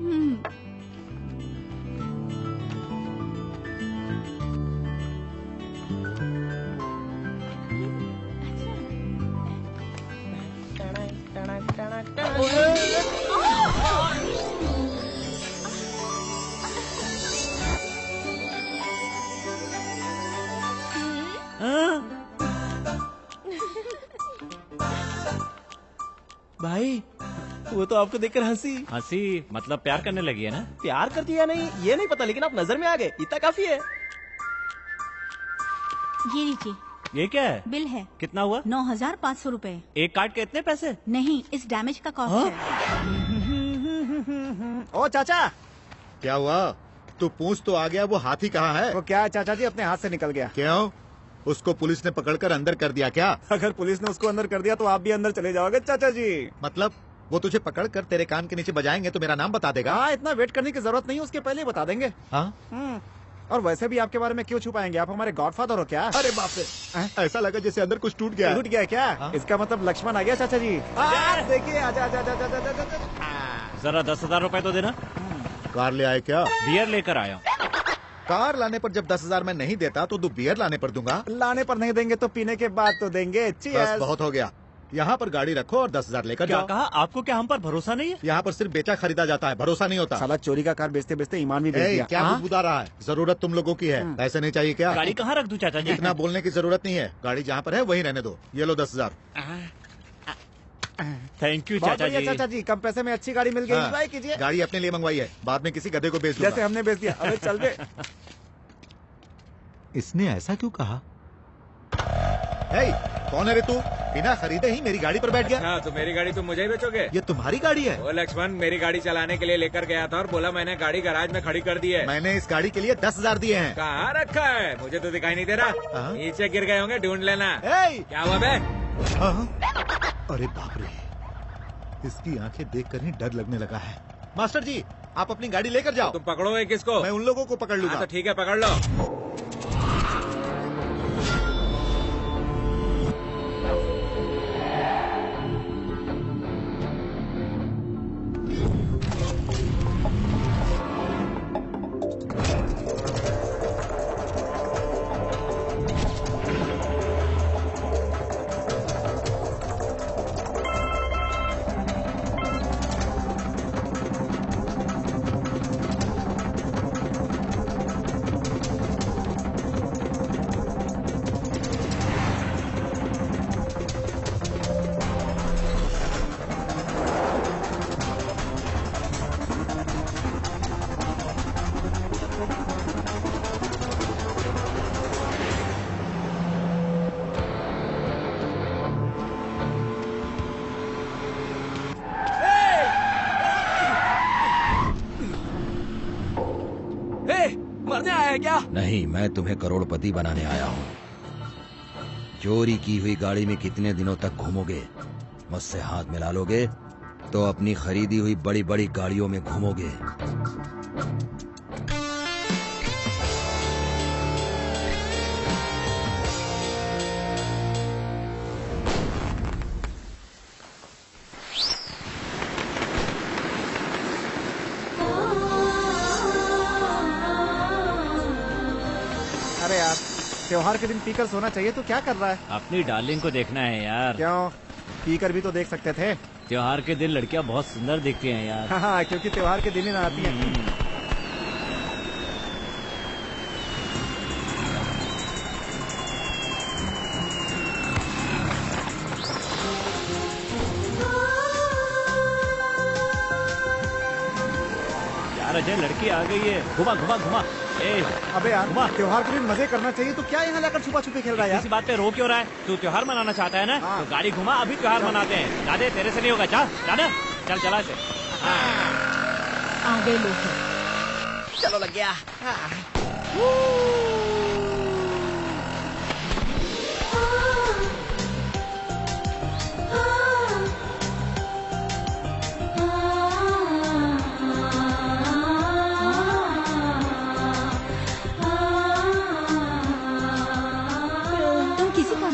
भाई वो तो आपको देखकर हंसी हंसी मतलब प्यार करने लगी है ना? प्यार करती है नहीं ये नहीं पता, लेकिन आप नजर में आ गए, इतना काफी है। ये लीजिए, ये क्या है? बिल है। कितना हुआ? 9,500 रूपए। एक कार्ड के इतने पैसे? नहीं, इस डैमेज का कॉस्ट है। ओ चाचा, क्या हुआ? तू पूछ तो आ गया, वो हाथी कहाँ है? वो क्या है चाचा जी, अपने हाथ से निकल गया। क्यों? उसको पुलिस ने पकड़कर अंदर कर दिया क्या? अगर पुलिस ने उसको अंदर कर दिया तो आप भी अंदर चले जाओगे चाचा जी। मतलब वो तुझे पकड़कर तेरे कान के नीचे बजाएंगे तो मेरा नाम बता देगा? हाँ, इतना वेट करने की जरूरत नहीं, उसके पहले ही बता देंगे। हाँ? और वैसे भी आपके बारे में क्यों छुपाएंगे, आप हमारे गॉडफादर हो क्या? अरे बाप रे, ऐसा लगा जैसे अंदर कुछ टूट गया। टूट गया क्या? हाँ? इसका मतलब लक्ष्मण आ गया चाचा जी। देखिए, आजा आजा आजा आजा आजा आजा। जरा 10,000 रूपए तो देना। कार ले आए क्या? बियर लेकर आया। कार लाने पर जब 10,000 मैं नहीं देता तो तू बियर लाने पर दूंगा? लाने पर नहीं देंगे तो पीने के बाद तो देंगे। बस बहुत हो गया, यहाँ पर गाड़ी रखो और 10,000 लेकर क्या जाओ। कहा? आपको क्या हम पर भरोसा नहीं है? यहाँ पर सिर्फ बेचा खरीदा जाता है, भरोसा नहीं होता। साला चोरी का कार बेचते बेचते ईमान भी बेच दिया। क्या बुदबुदा रहा है? जरूरत तुम लोगों की है, ऐसे नहीं चाहिए क्या? गाड़ी कहाँ रख दूं चाचा जी? इतना बोलने की जरूरत नहीं है, गाड़ी जहाँ पर है वहीं रहने दो। ये लो 10,000। थैंक यू बहुत चाचा बढ़िया जी। चाचा जी, कम पैसे में अच्छी गाड़ी मिल गई। हाँ, एंजॉय कीजिए। गाड़ी अपने लिए मंगवाई है, बाद में किसी गधे को बेच दूंगा। जैसे हमने बेच दिया। अबे चल बे। इसने ऐसा क्यों कहा? हे, कौन है रे तू? बिना खरीदे ही मेरी गाड़ी पर बैठ गया। हाँ, तो मेरी गाड़ी तुम मुझे ही बेचोगे? ये तुम्हारी गाड़ी है? वो लक्ष्मण मेरी गाड़ी चलाने के लिए लेकर गया था और बोला मैंने गाड़ी गैराज में खड़ी कर दी है। मैंने इस गाड़ी के लिए 10,000 दिए हैं। कहाँ रखा है? मुझे तो दिखाई नहीं दे रहा। नीचे गिर गए होंगे, ढूंढ लेना। क्या हुआ बे? अरे बाप रे, इसकी आंखें देखकर ही डर लगने लगा है। मास्टर जी, आप अपनी गाड़ी लेकर जाओ। तुम पकड़ोगे किसको? मैं उन लोगों को पकड़ लूंगा। तो ठीक है, पकड़ लो। मरने आया है क्या? नहीं, मैं तुम्हें करोड़पति बनाने आया हूँ। चोरी की हुई गाड़ी में कितने दिनों तक घूमोगे? मुझसे हाथ मिला लोगे तो अपनी खरीदी हुई बड़ी बड़ी गाड़ियों में घूमोगे। अरे यार, त्योहार के दिन पीकर सोना चाहिए तो क्या कर रहा है? अपनी डार्लिंग को देखना है यार। क्यों? पीकर भी तो देख सकते थे। त्योहार के दिन लड़कियां बहुत सुंदर दिखती हैं यार। हाँ, क्योंकि त्योहार के दिन ही ना आती हैं। यार अजय, लड़की आ गई है। घुमा घुमा घुमा। अबे यार, त्योहार के दिन मजे करना चाहिए तो क्या यहाँ लाकर छुपा छुपी खेल रहा है यार? इसी बात पे रो क्यों रहा है? तू त्योहार मनाना चाहता है ना? तो गाड़ी घुमा, अभी त्योहार मनाते हैं। दादे तेरे से नहीं होगा, जा दादा, चल चला से। आ गए लोग। चलो लग गया।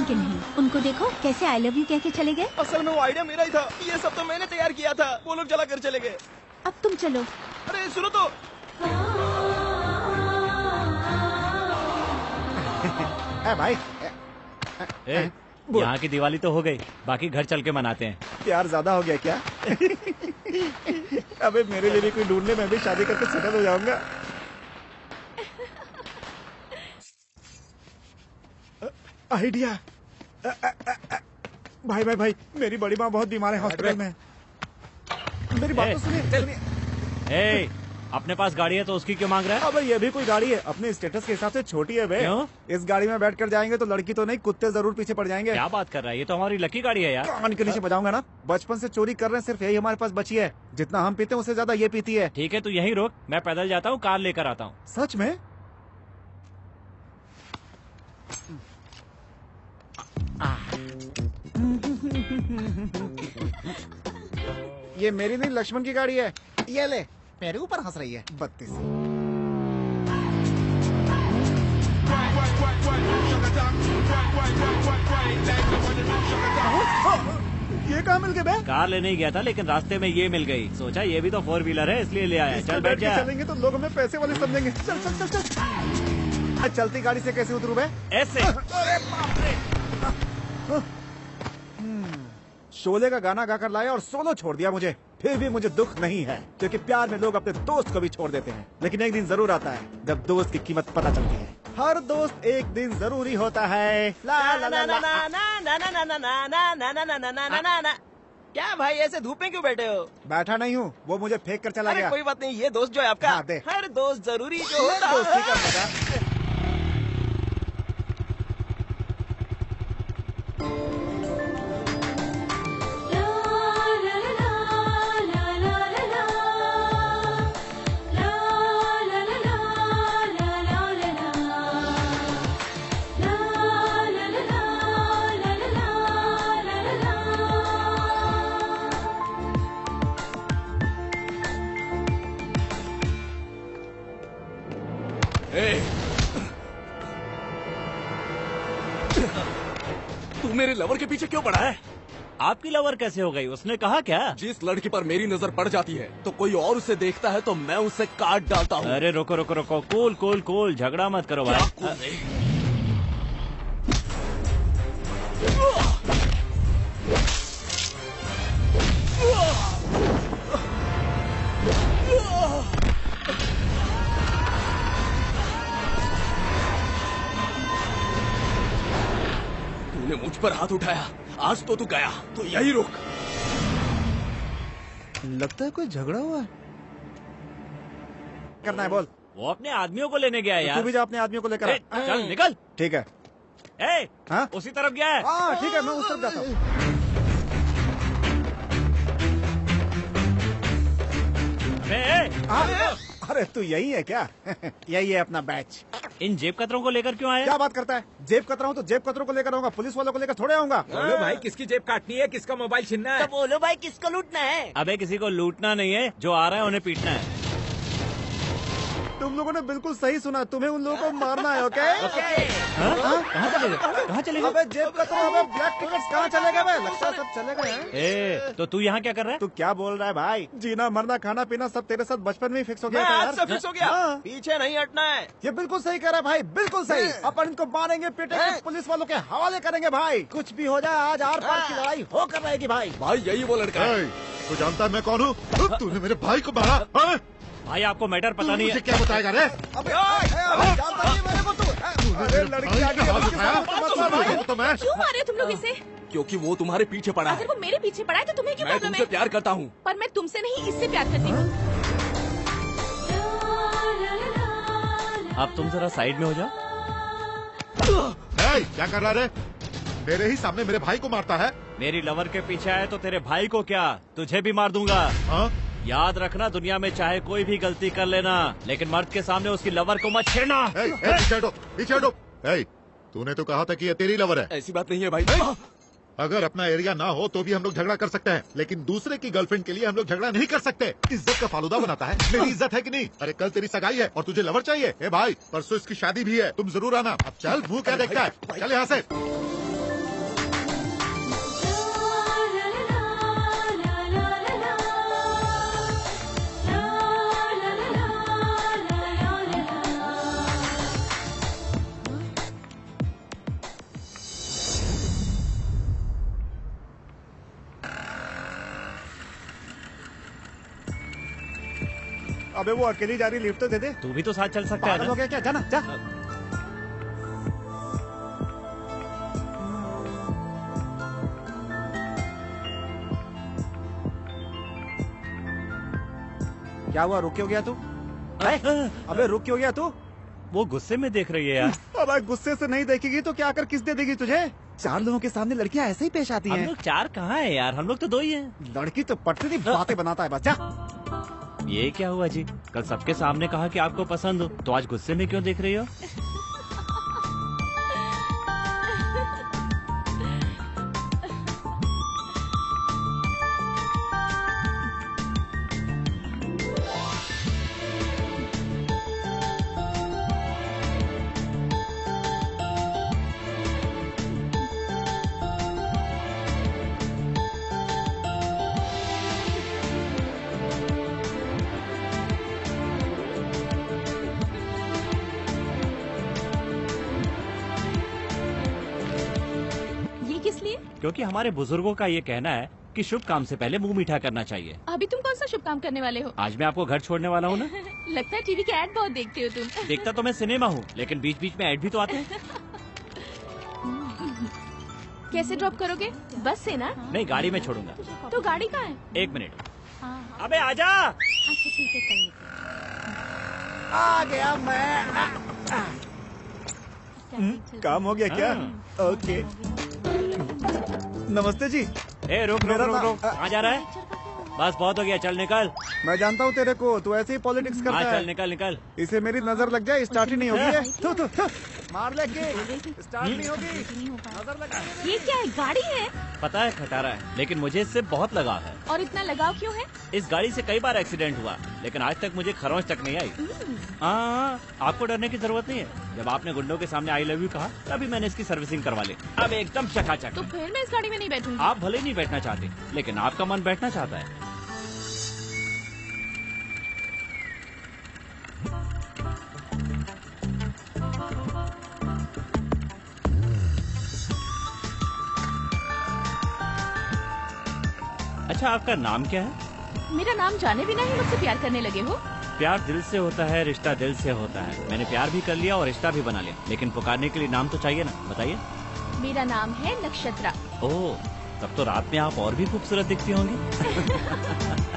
के नहीं, उनको देखो कैसे आई लव यू कह के चले गए। असल में वो आइडिया मेरा ही था, ये सब तो मैंने तैयार किया था। वो लोग जला कर चले गए। अब तुम चलो। अरे सुनो तो। भाई, यहाँ की दिवाली तो हो गई, बाकी घर चल के मनाते हैं। प्यार ज्यादा हो गया क्या? अबे मेरे लिए भी कोई ढूंढ ले, मैं भी शादी करके सेटल हो जाऊंगा। आइडिया। भाई भाई भाई, मेरी बड़ी माँ बहुत बीमार है, हॉस्पिटल में है। मेरी बात तो सुनिए। ए, अपने पास गाड़ी है तो उसकी क्यों मांग रहा है? अबे ये भी कोई गाड़ी है? अपने स्टेटस के हिसाब से छोटी है बे। क्यों? इस गाड़ी में बैठ कर जाएंगे तो लड़की तो नहीं, कुत्ते जरूर पीछे पड़ जाएंगे। क्या बात कर रहा है? ये तो हमारी लकी गाड़ी है यार। कान के नीचे बजाऊंगा ना। बचपन से चोरी कर रहे हैं, सिर्फ यही हमारे पास बची है। जितना हम पीते हैं उससे ज्यादा ये पीती है। ठीक है, तू यहीं रुक, मैं पैदल जाता हूँ, कार लेकर आता हूँ। सच में? ये मेरी नहीं, लक्ष्मण की गाड़ी है। ये ले, मेरे ऊपर हंस रही है, बत्तीस। ये कहाँ मिल गए बे? कार लेने ही गया था, लेकिन रास्ते में ये मिल गई। सोचा ये भी तो 4 व्हीलर है, इसलिए ले आया। चल बैठ जा। चलेंगे तो लोग हमें पैसे वाले समझेंगे। चल चल चल चल। चलती गाड़ी से कैसे उतरूं बे? ऐसे। अरे बाप रे। शोले का गाना गाकर लाया और सोलो छोड़ दिया मुझे। फिर भी मुझे दुख नहीं है, क्योंकि प्यार में लोग अपने दोस्त को भी छोड़ देते हैं। लेकिन एक दिन जरूर आता है जब दोस्त की कीमत पता चलती है। हर दोस्त एक दिन जरूरी होता है। ला ला ला ला। क्या भाई ऐसे धूप में क्यों बैठे हो? बैठा नहीं हूँ, वो मुझे फेंक कर चला गया। कोई बात नहीं, ये दोस्त जो है आपका, हर दोस्त जरूरी जो होता है। दोस्ती का मजा। तू मेरे लवर के पीछे क्यों पड़ा है? आपकी लवर कैसे हो गई? उसने कहा क्या? जिस लड़की पर मेरी नजर पड़ जाती है तो कोई और उसे देखता है तो मैं उसे काट डालता हूँ। अरे रुको रुको रुको, कूल कूल कूल, झगड़ा मत करो भाई। तूने मुझ पर हाथ उठाया, आज तो तू गया, तो यही रुक। लगता है कोई झगड़ा हुआ है। करना है बोल। वो अपने आदमियों को लेने गया है यार। तू भी जा अपने आदमियों को लेकर आ। चल निकल। ठीक है। हाँ? उसी तरफ गया है। हाँ ठीक है, मैं उस तरफ जाता हूँ। अरे तू यही है क्या? यही है अपना बैच। इन जेब कतरों को लेकर क्यों आया? क्या बात करता है? जेब कतरा हूँ तो जेब कतरों को लेकर आऊंगा, पुलिस वालों को लेकर थोड़े आऊंगा। बोलो भाई, किसकी जेब काटनी है, किसका मोबाइल छीनना है? तो बोलो भाई, किसको लूटना है? अबे किसी को लूटना नहीं है, जो आ रहा है उन्हें पीटना है। तुम लोगों ने बिल्कुल सही सुना, तुम्हें उन लोगों को मारना है। ओके? कहाँ चलेगा? कहाँ चलेगा? अबे जेब कतरा, अबे ब्लैक टिकट्स कहाँ चलेगा? लगता है सब चले गए। तो तू यहाँ क्या कर रहा है? तू क्या बोल रहा है भाई? जीना मरना खाना पीना सब तेरे साथ बचपन में ही फिक्स हो गया था यार। सब फिक्स हो गया, पीछे नहीं हटना है। ये बिल्कुल सही कह रहा है भाई, बिल्कुल सही। अपन इनको मारेंगे पीटेंगे, पुलिस वालों के हवाले करेंगे भाई। कुछ भी हो जाए, आज आर पार की लड़ाई होकर रहेगी भाई। भाई यही वो लड़का है। तू जानता है मैं कौन हूँ? तूने मेरे भाई को मारा। भाई आपको मैटर पता नहीं है। क्या बताएगा रे? जानता नहीं मेरे को तू। अरे लड़की आ गई, तो मैं क्यों मारे तुम लोग इसे? क्योंकि वो तुम्हारे पीछे पड़ा है। अगर वो मेरे पीछे पड़ा है तो तुम्हें क्या मैं प्रॉब्लम तुमसे है? प्यार करता हूँ। पर मैं तुमसे नहीं, इससे प्यार करती हूँ। अब तुम जरा साइड में हो जाओ। क्या कर रहा रे? मेरे ही सामने मेरे भाई को मारता है। मेरी लवर के पीछे आए तो तेरे भाई को क्या, तुझे भी मार दूंगा। याद रखना, दुनिया में चाहे कोई भी गलती कर लेना, लेकिन मर्द के सामने उसकी लवर को मत छेड़ना। पीछे हटो, पीछे हटो। तूने तो कहा था कि ये तेरी लवर है। ऐसी बात नहीं है भाई। अगर अपना एरिया ना हो तो भी हम लोग झगड़ा कर सकते हैं, लेकिन दूसरे की गर्लफ्रेंड के लिए हम लोग झगड़ा नहीं कर सकते। इज्जत का फालूदा बनाता है। मेरी इज्जत है कि नहीं? अरे कल तेरी सगाई है और तुझे लवर चाहिए। ए भाई, परसों इसकी शादी भी है, तुम जरूर आना। अब चल, मुंह क्या देखता है? चल यहाँ से। अबे वो अकेली जा रही, लिफ्ट तो दे दे। तू भी तो साथ चल सकता है पागल हो गया क्या? जाना जा। क्या हुआ, रुक क्यों गया तू? अबे रुक क्यों गया तू? वो गुस्से में देख रही है यार। अबे गुस्से से नहीं देखेगी तो क्या कर किस दे देगी तुझे? 4 लोगों के सामने लड़कियां ऐसे ही पेश आती हम हैं। लोग 4 कहाँ है यार, हम लोग तो 2 ही हैं। लड़की तो पटती थी, बातें बनाता है बच्चा। ये क्या हुआ जी? कल सबके सामने कहा कि आपको पसंद हो, तो आज गुस्से में क्यों देख रही हो? क्योंकि हमारे बुजुर्गों का ये कहना है कि शुभ काम से पहले मुंह मीठा करना चाहिए। अभी तुम कौन सा शुभ काम करने वाले हो? आज मैं आपको घर छोड़ने वाला हूँ ना। लगता है टीवी के ऐड बहुत देखते हो तुम। देखता तो मैं सिनेमा हूँ, लेकिन बीच बीच में ऐड भी तो आते हैं। कैसे ड्रॉप करोगे? बस से ना? नहीं, गाड़ी में छोड़ूंगा। तो गाड़ी कहाँ है? 1 मिनट। अबे आजा। अच्छा ठीक है, कल आ गया मैं। काम हो गया क्या? ओके। नमस्ते जी। ए रुक रुक रुक रुक, कहाँ जा रहा है? बस बहुत हो गया, चल निकल। मैं जानता हूँ तेरे को, तू ऐसे ही पॉलिटिक्स करता है। चल निकल निकल। इसे मेरी नजर लग जाए, स्टार्ट ही नहीं होगी। थू, मार ले के, स्टार्ट नहीं होगी। नजर लगा। ये क्या है? गाड़ी है? पता है खटारा है, लेकिन मुझे इससे बहुत लगाव है। और इतना लगाव क्यों है? इस गाड़ी से कई बार एक्सीडेंट हुआ, लेकिन आज तक मुझे खरोंच तक नहीं आई। आपको डरने की जरूरत नहीं है। जब आपने गुंडों के सामने आई लव यू कहा, तभी मैंने इसकी सर्विसिंग करवा ली। अब एकदम चकाचक। तो फिर मैं इस गाड़ी में नहीं बैठूंगी। आप भले नहीं बैठना चाहते, लेकिन आपका मन बैठना चाहता है। अच्छा, आपका नाम क्या है? मेरा नाम जाने बिना ही मुझसे प्यार करने लगे हो? प्यार दिल से होता है, रिश्ता दिल से होता है। मैंने प्यार भी कर लिया और रिश्ता भी बना लिया, लेकिन पुकारने के लिए नाम तो चाहिए ना। बताइए। मेरा नाम है नक्षत्रा। ओह, तब तो रात में आप और भी खूबसूरत दिखती होंगी।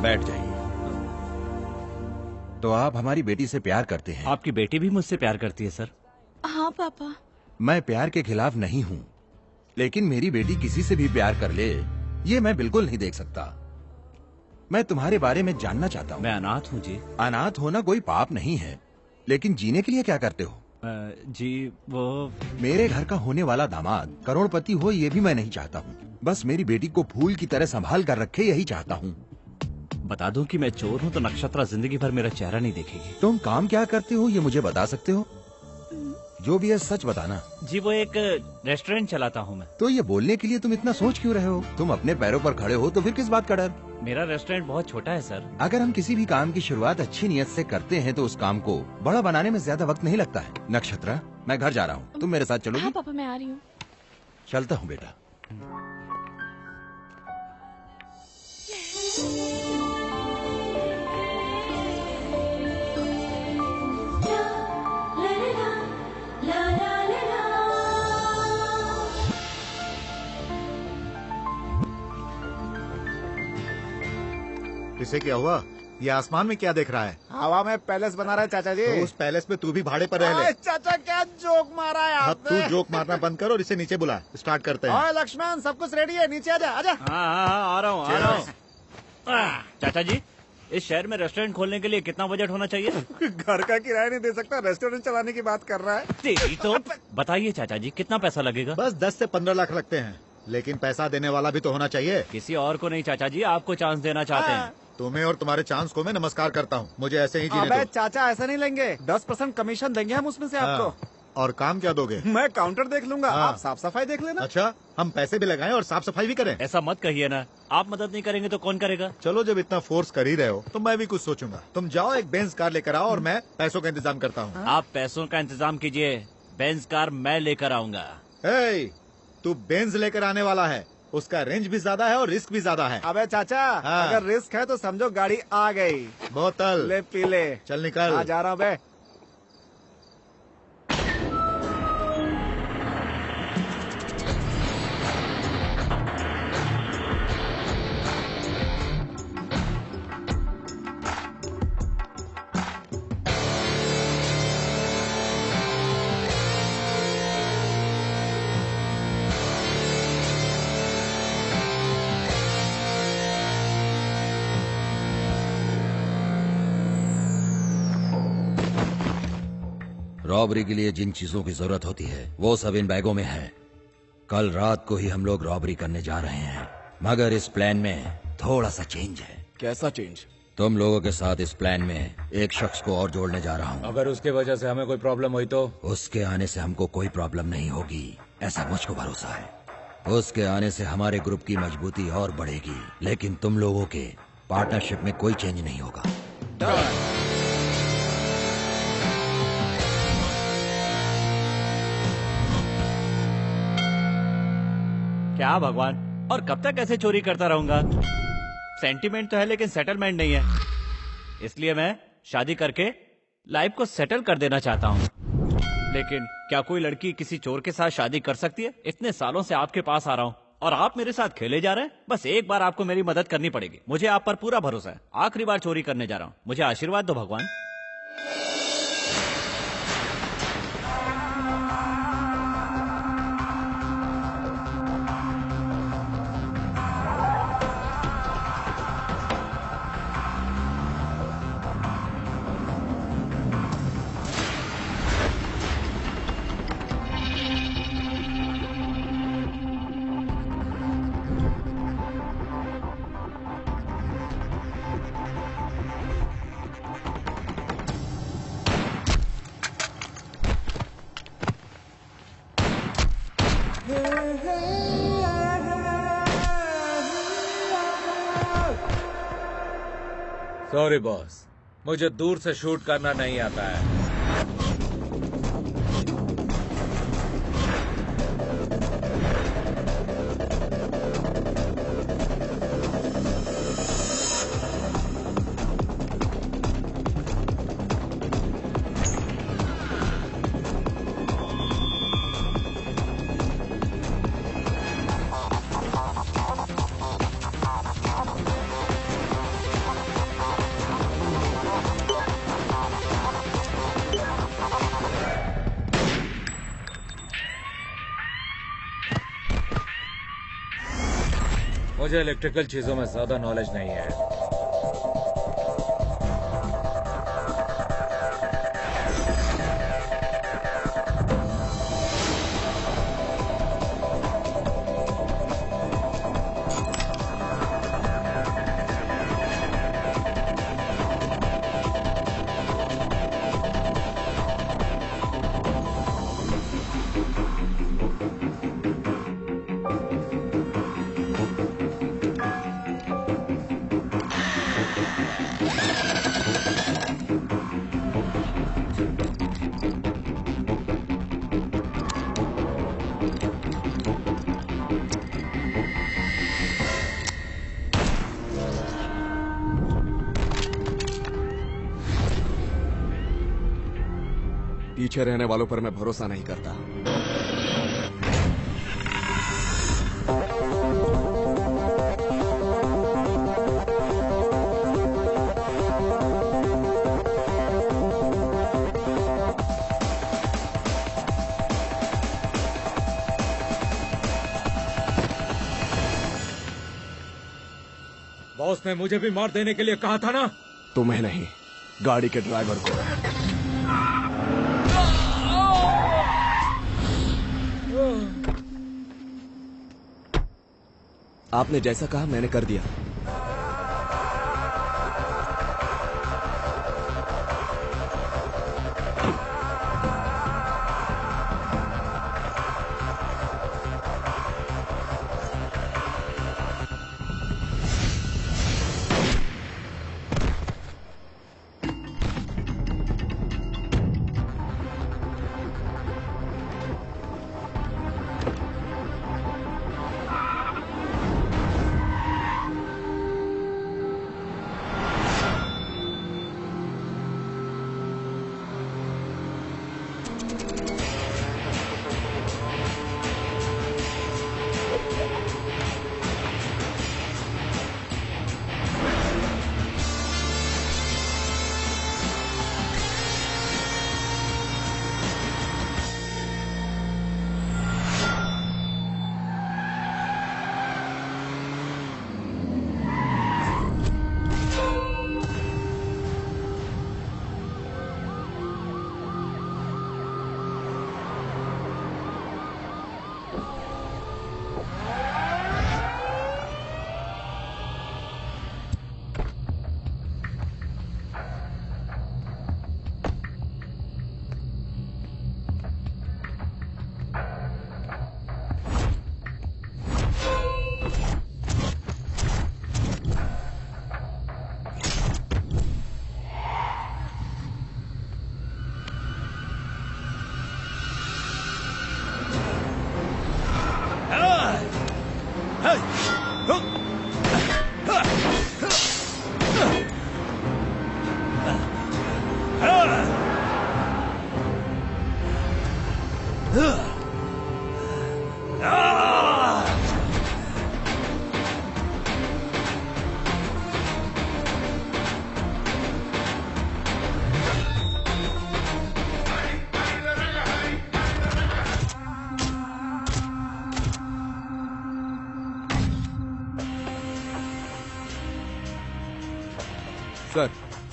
बैठ जाइए। तो आप हमारी बेटी से प्यार करते हैं? आपकी बेटी भी मुझसे प्यार करती है सर। हाँ पापा। मैं प्यार के खिलाफ नहीं हूँ, लेकिन मेरी बेटी किसी से भी प्यार कर ले, ये मैं बिल्कुल नहीं देख सकता। मैं तुम्हारे बारे में जानना चाहता हूँ। मैं अनाथ हूँ जी। अनाथ होना कोई पाप नहीं है, लेकिन जीने के लिए क्या करते हो? जी वो मेरे घर का होने वाला दामाद करोड़पति हो, ये भी मैं नहीं चाहता हूँ। बस मेरी बेटी को फूल की तरह संभाल कर रखे, यही चाहता हूँ। बता दूं कि मैं चोर हूँ तो नक्षत्रा जिंदगी भर मेरा चेहरा नहीं देखेगी। तुम काम क्या करते हो ये मुझे बता सकते हो? जो भी है सच बताना। जी वो एक रेस्टोरेंट चलाता हूँ मैं। तो ये बोलने के लिए तुम इतना सोच क्यों रहे हो? तुम अपने पैरों पर खड़े हो तो फिर किस बात का डर? मेरा रेस्टोरेंट बहुत छोटा है सर। अगर हम किसी भी काम की शुरुआत अच्छी नियत से करते हैं तो उस काम को बड़ा बनाने में ज्यादा वक्त नहीं लगता है। नक्षत्रा, मैं घर जा रहा हूँ, तुम मेरे साथ चलोगी? हाँ पापा, मैं आ रही हूँ। चलता हूँ बेटा। इसे क्या हुआ? ये आसमान में क्या देख रहा है? हवा में पैलेस बना रहा है चाचा जी। तो उस पैलेस में तू भी भाड़े पर रह ले। चाचा क्या जोक मारा है अब आपने? तू जोक मारना बंद कर और इसे नीचे बुला। स्टार्ट करते हैं। लक्ष्मण, सब कुछ रेडी है, नीचे आजा आजा। हाँ, आ रहा हूँ। चाचा जी, इस शहर में रेस्टोरेंट खोलने के लिए कितना बजट होना चाहिए? घर का किराया नहीं दे सकता, रेस्टोरेंट चलाने की बात कर रहा है। तेरी तो बताइए चाचा जी, कितना पैसा लगेगा? बस 10 से 15 लाख लगते हैं, लेकिन पैसा देने वाला भी तो होना चाहिए। किसी और को नहीं चाचा जी, आपको चांस देना चाहते हैं। तुम्हें और तुम्हारे चांस को मैं नमस्कार करता हूँ। मुझे ऐसे ही जीने अबे दो। चाचा ऐसा नहीं लेंगे, 10% कमीशन देंगे हम उसमें से आपको। और काम क्या दोगे? मैं काउंटर देख लूंगा, हाँ। आप साफ सफाई देख लेना। अच्छा, हम पैसे भी लगाएं और साफ सफाई भी करें। ऐसा मत कहिए ना, आप मदद नहीं करेंगे तो कौन करेगा? चलो जब इतना फोर्स कर ही रहे हो तो मैं भी कुछ सोचूंगा। तुम जाओ एक बेंज कार लेकर आओ और मैं पैसों का इंतजाम करता हूँ। आप पैसों का इंतजाम कीजिए, बेंज कार मैं लेकर आऊंगा। तू बेंज लेकर आने वाला है, उसका रेंज भी ज्यादा है और रिस्क भी ज्यादा है। अबे चाचा, हाँ। अगर रिस्क है तो समझो गाड़ी आ गई। बोतल ले पी ले। चल निकल। आ जा रहा हूँ बे। रॉबरी के लिए जिन चीजों की जरूरत होती है वो सब इन बैगों में है। कल रात को ही हम लोग रॉबरी करने जा रहे हैं, मगर इस प्लान में थोड़ा सा चेंज है। कैसा चेंज? तुम लोगों के साथ इस प्लान में एक शख्स को और जोड़ने जा रहा हूँ। अगर उसके वजह से हमें कोई प्रॉब्लम हुई तो? उसके आने से हमको कोई प्रॉब्लम नहीं होगी, ऐसा मुझको भरोसा है। उसके आने से हमारे ग्रुप की मजबूती और बढ़ेगी, लेकिन तुम लोगों के पार्टनरशिप में कोई चेंज नहीं होगा। क्या भगवान, और कब तक ऐसे चोरी करता रहूंगा? सेंटीमेंट तो है लेकिन सेटलमेंट नहीं है, इसलिए मैं शादी करके लाइफ को सेटल कर देना चाहता हूँ। लेकिन क्या कोई लड़की किसी चोर के साथ शादी कर सकती है? इतने सालों से आपके पास आ रहा हूँ और आप मेरे साथ खेले जा रहे हैं। बस एक बार आपको मेरी मदद करनी पड़ेगी, मुझे आप पर पूरा भरोसा है। आखिरी बार चोरी करने जा रहा हूँ, मुझे आशीर्वाद दो भगवान। सॉरी बॉस, मुझे दूर से शूट करना नहीं आता है। मुझे इलेक्ट्रिकल चीजों में ज्यादा नॉलेज नहीं है। पीछे रहने वालों पर मैं भरोसा नहीं करता। बॉस ने मुझे भी मार देने के लिए कहा था ना? तुम्हें नहीं, गाड़ी के ड्राइवर को। आपने जैसा कहा मैंने कर दिया।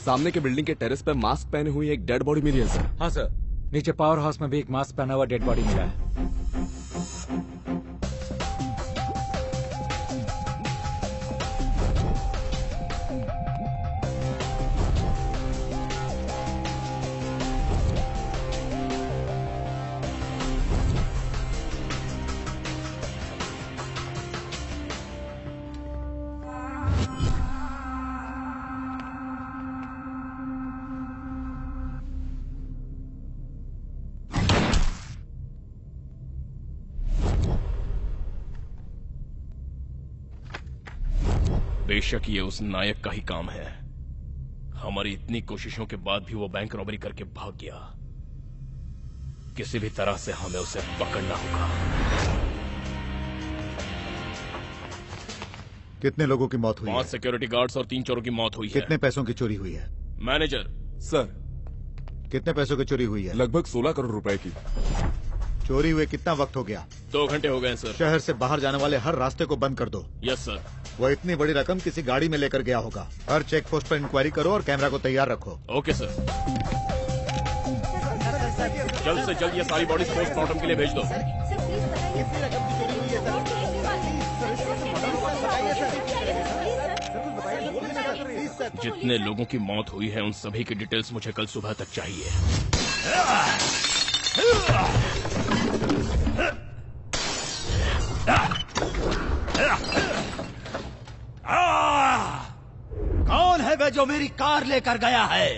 सामने के बिल्डिंग के टेरेस पे मास्क पहने हुई एक डेड बॉडी मिली है सर। हाँ सर, नीचे पावर हाउस में भी एक मास्क पहना हुआ डेड बॉडी मिला है। बेशक ये उस नायक का ही काम है। हमारी इतनी कोशिशों के बाद भी वो बैंक रॉबरी करके भाग गया। किसी भी तरह से हमें उसे पकड़ना होगा। कितने लोगों की मौत हुई 5 सिक्योरिटी गार्ड्स और 3 चोरों की मौत हुई है। कितने पैसों की चोरी हुई है? मैनेजर सर, कितने पैसों की चोरी हुई है? लगभग 16 करोड़ रुपए की। चोरी हुए कितना वक्त हो गया? 2 घंटे हो गए सर। शहर से बाहर जाने वाले हर रास्ते को बंद कर दो। Yes sir. वो इतनी बड़ी रकम किसी गाड़ी में लेकर गया होगा। हर चेक पोस्ट पर इंक्वायरी करो और कैमरा को तैयार रखो। Okay sir. जल्द से जल्द ये सारी बॉडीज पोस्टमार्टम के लिए भेज दो। जितने लोगों की मौत हुई है उन सभी की डिटेल्स मुझे कल सुबह तक चाहिए। कौन है वह जो मेरी कार लेकर गया है?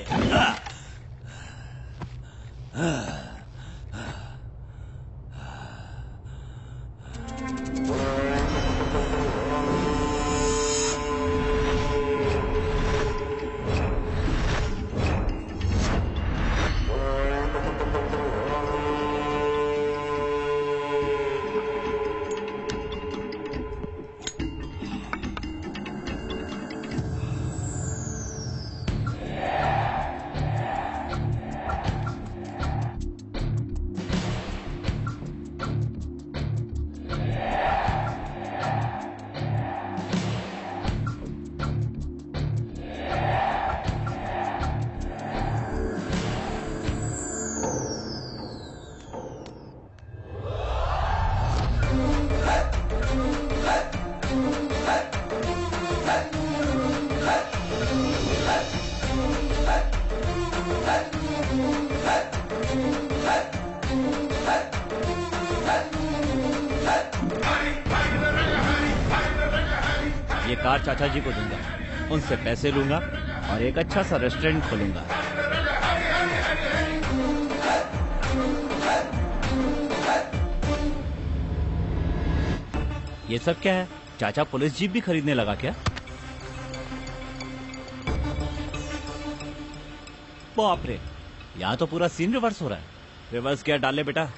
ये कार चाचा जी को दूंगा, उनसे पैसे लूंगा और एक अच्छा सा रेस्टोरेंट खोलूंगा। ये सब क्या है? चाचा पुलिस जीप भी खरीदने लगा क्या? बाप रे, यहाँ तो पूरा सीन रिवर्स हो रहा है। रिवर्स गियर डाल ले बेटा।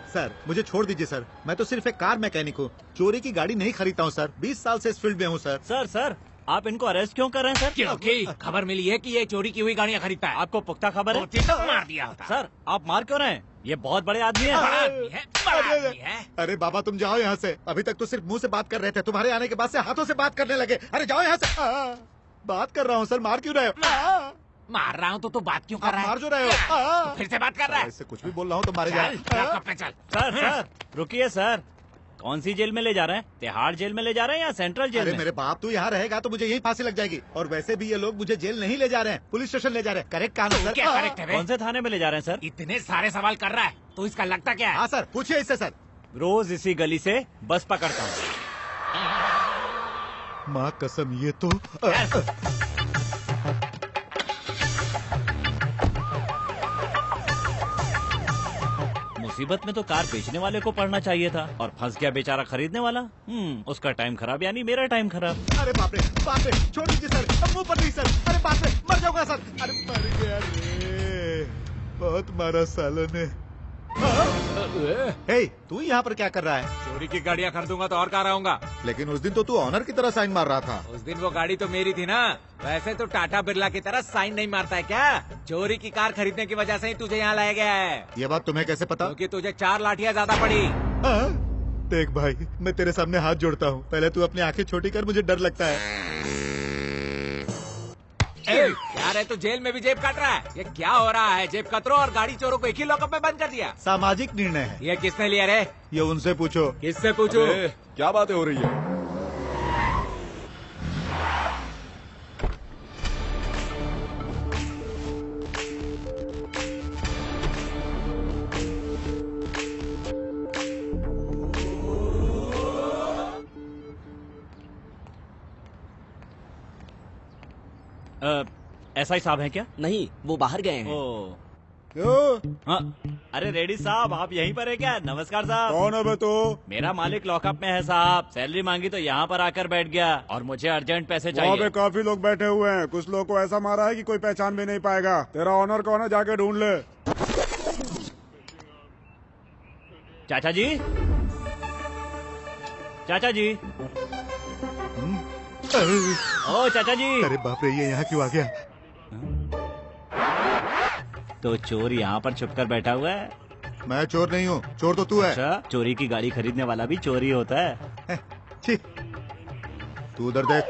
सर मुझे छोड़ दीजिए सर, मैं तो सिर्फ एक कार मैकेनिक हूँ, चोरी की गाड़ी नहीं खरीदता हूँ सर। 20 साल से इस फील्ड में हूँ सर। सर आप इनको अरेस्ट क्यों कर रहे हैं सर? क्योंकि खबर मिली है कि ये चोरी की हुई गाड़ियाँ खरीदता है। आपको पुख्ता खबर है? तो मार दिया होता। सर आप मार क्यों रहे हैं? ये बहुत बड़े आदमी है। बड़ा आदमी है, बड़ा आदमी है। अरे बाबा तुम जाओ यहाँ से। अभी तक तो सिर्फ मुंह से बात कर रहे थे, तुम्हारे आने के बाद से हाथों से बात करने लगे। अरे जाओ यहाँ से। बात कर रहा हूँ सर, मार क्यों रहे हो? मार रहा हूँ तो बात क्यों कर रहा है? मार जो रहे हो। तो फिर से बात कर रहा है। इससे कुछ भी बोल रहा हूँ तो मारे जाए। चल। सर रुकिए सर, कौन सी जेल में ले जा रहे हैं? तिहाड़ जेल में ले जा रहे हैं या सेंट्रल जेल अरे में? मेरे बाप, तू यहाँ रहेगा तो मुझे यही फांसी लग जाएगी। और वैसे भी ये लोग मुझे जेल नहीं ले जा रहे हैं, पुलिस स्टेशन ले जा रहे हैं। करेक्ट कहा ना सर? क्या करेक्ट है? कौन से थाने में ले जा रहे हैं सर? इतने सारे सवाल कर रहा है तो इसका लगता क्या है? हाँ सर, पूछिए इससे सर। रोज इसी गली से बस पकड़ता हूँ। माँ कसम, ये तो मुसीबत में तो कार बेचने वाले को पड़ना चाहिए था और फंस गया बेचारा खरीदने वाला। उसका टाइम खराब यानी मेरा टाइम खराब। अरे बाप रे, छोड़ दीजिए सर, अब मुंह पर नहीं सर। अरे बाप रे, मर जाऊंगा सर। अरे मर गया रे, बहुत मारा सालों ने। हे, तू यहाँ पर क्या कर रहा है? चोरी की गाड़ियाँ खरीदूंगा तो और कहाँ रहूंगा? लेकिन उस दिन तो तू ऑनर की तरह साइन मार रहा था। उस दिन वो गाड़ी तो मेरी थी ना। वैसे तो टाटा बिरला की तरह साइन नहीं मारता है क्या? चोरी की कार खरीदने की वजह से ही तुझे यहाँ लाया गया है। ये बात तुम्हें कैसे पता? क्योंकि तुझे 4 लाठियाँ ज्यादा पड़ी। देख भाई, मैं तेरे सामने हाथ जोड़ता हूँ, पहले तू अपनी आंखें छोटी कर, मुझे डर लगता है। क्या रे, तू जेल में भी जेब काट रहा है? ये क्या हो रहा है? जेब कतरों और गाड़ी चोरों को एक ही लॉकअप में बंद कर दिया। सामाजिक निर्णय है। ये किसने लिया रे? ये उनसे पूछो। किससे पूछो? क्या बातें हो रही है? एसआई साहब हैं क्या? नहीं, वो बाहर गए हैं। हाँ, अरे रेडी साहब, आप यहीं पर है क्या? नमस्कार साहब। कौन है बे तू? मेरा मालिक लॉकअप में है साहब। सैलरी मांगी तो यहाँ पर आकर बैठ गया और मुझे अर्जेंट पैसे वहाँ चाहिए। पे काफी लोग बैठे हुए हैं, कुछ लोग को ऐसा मारा है कि कोई पहचान भी नहीं पाएगा। तेरा ऑनर कौन है, जाके ढूंढ ले। चाचा जी, चाचा जी, ओ चाचा जी। अरे बाप रे, ये यहाँ क्यों आ गया? तो चोर यहाँ पर छुपकर बैठा हुआ है। मैं चोर नहीं हूँ, चोर तो तू है। अच्छा, चोरी की गाड़ी खरीदने वाला भी चोरी होता है। छी, तू उधर देख।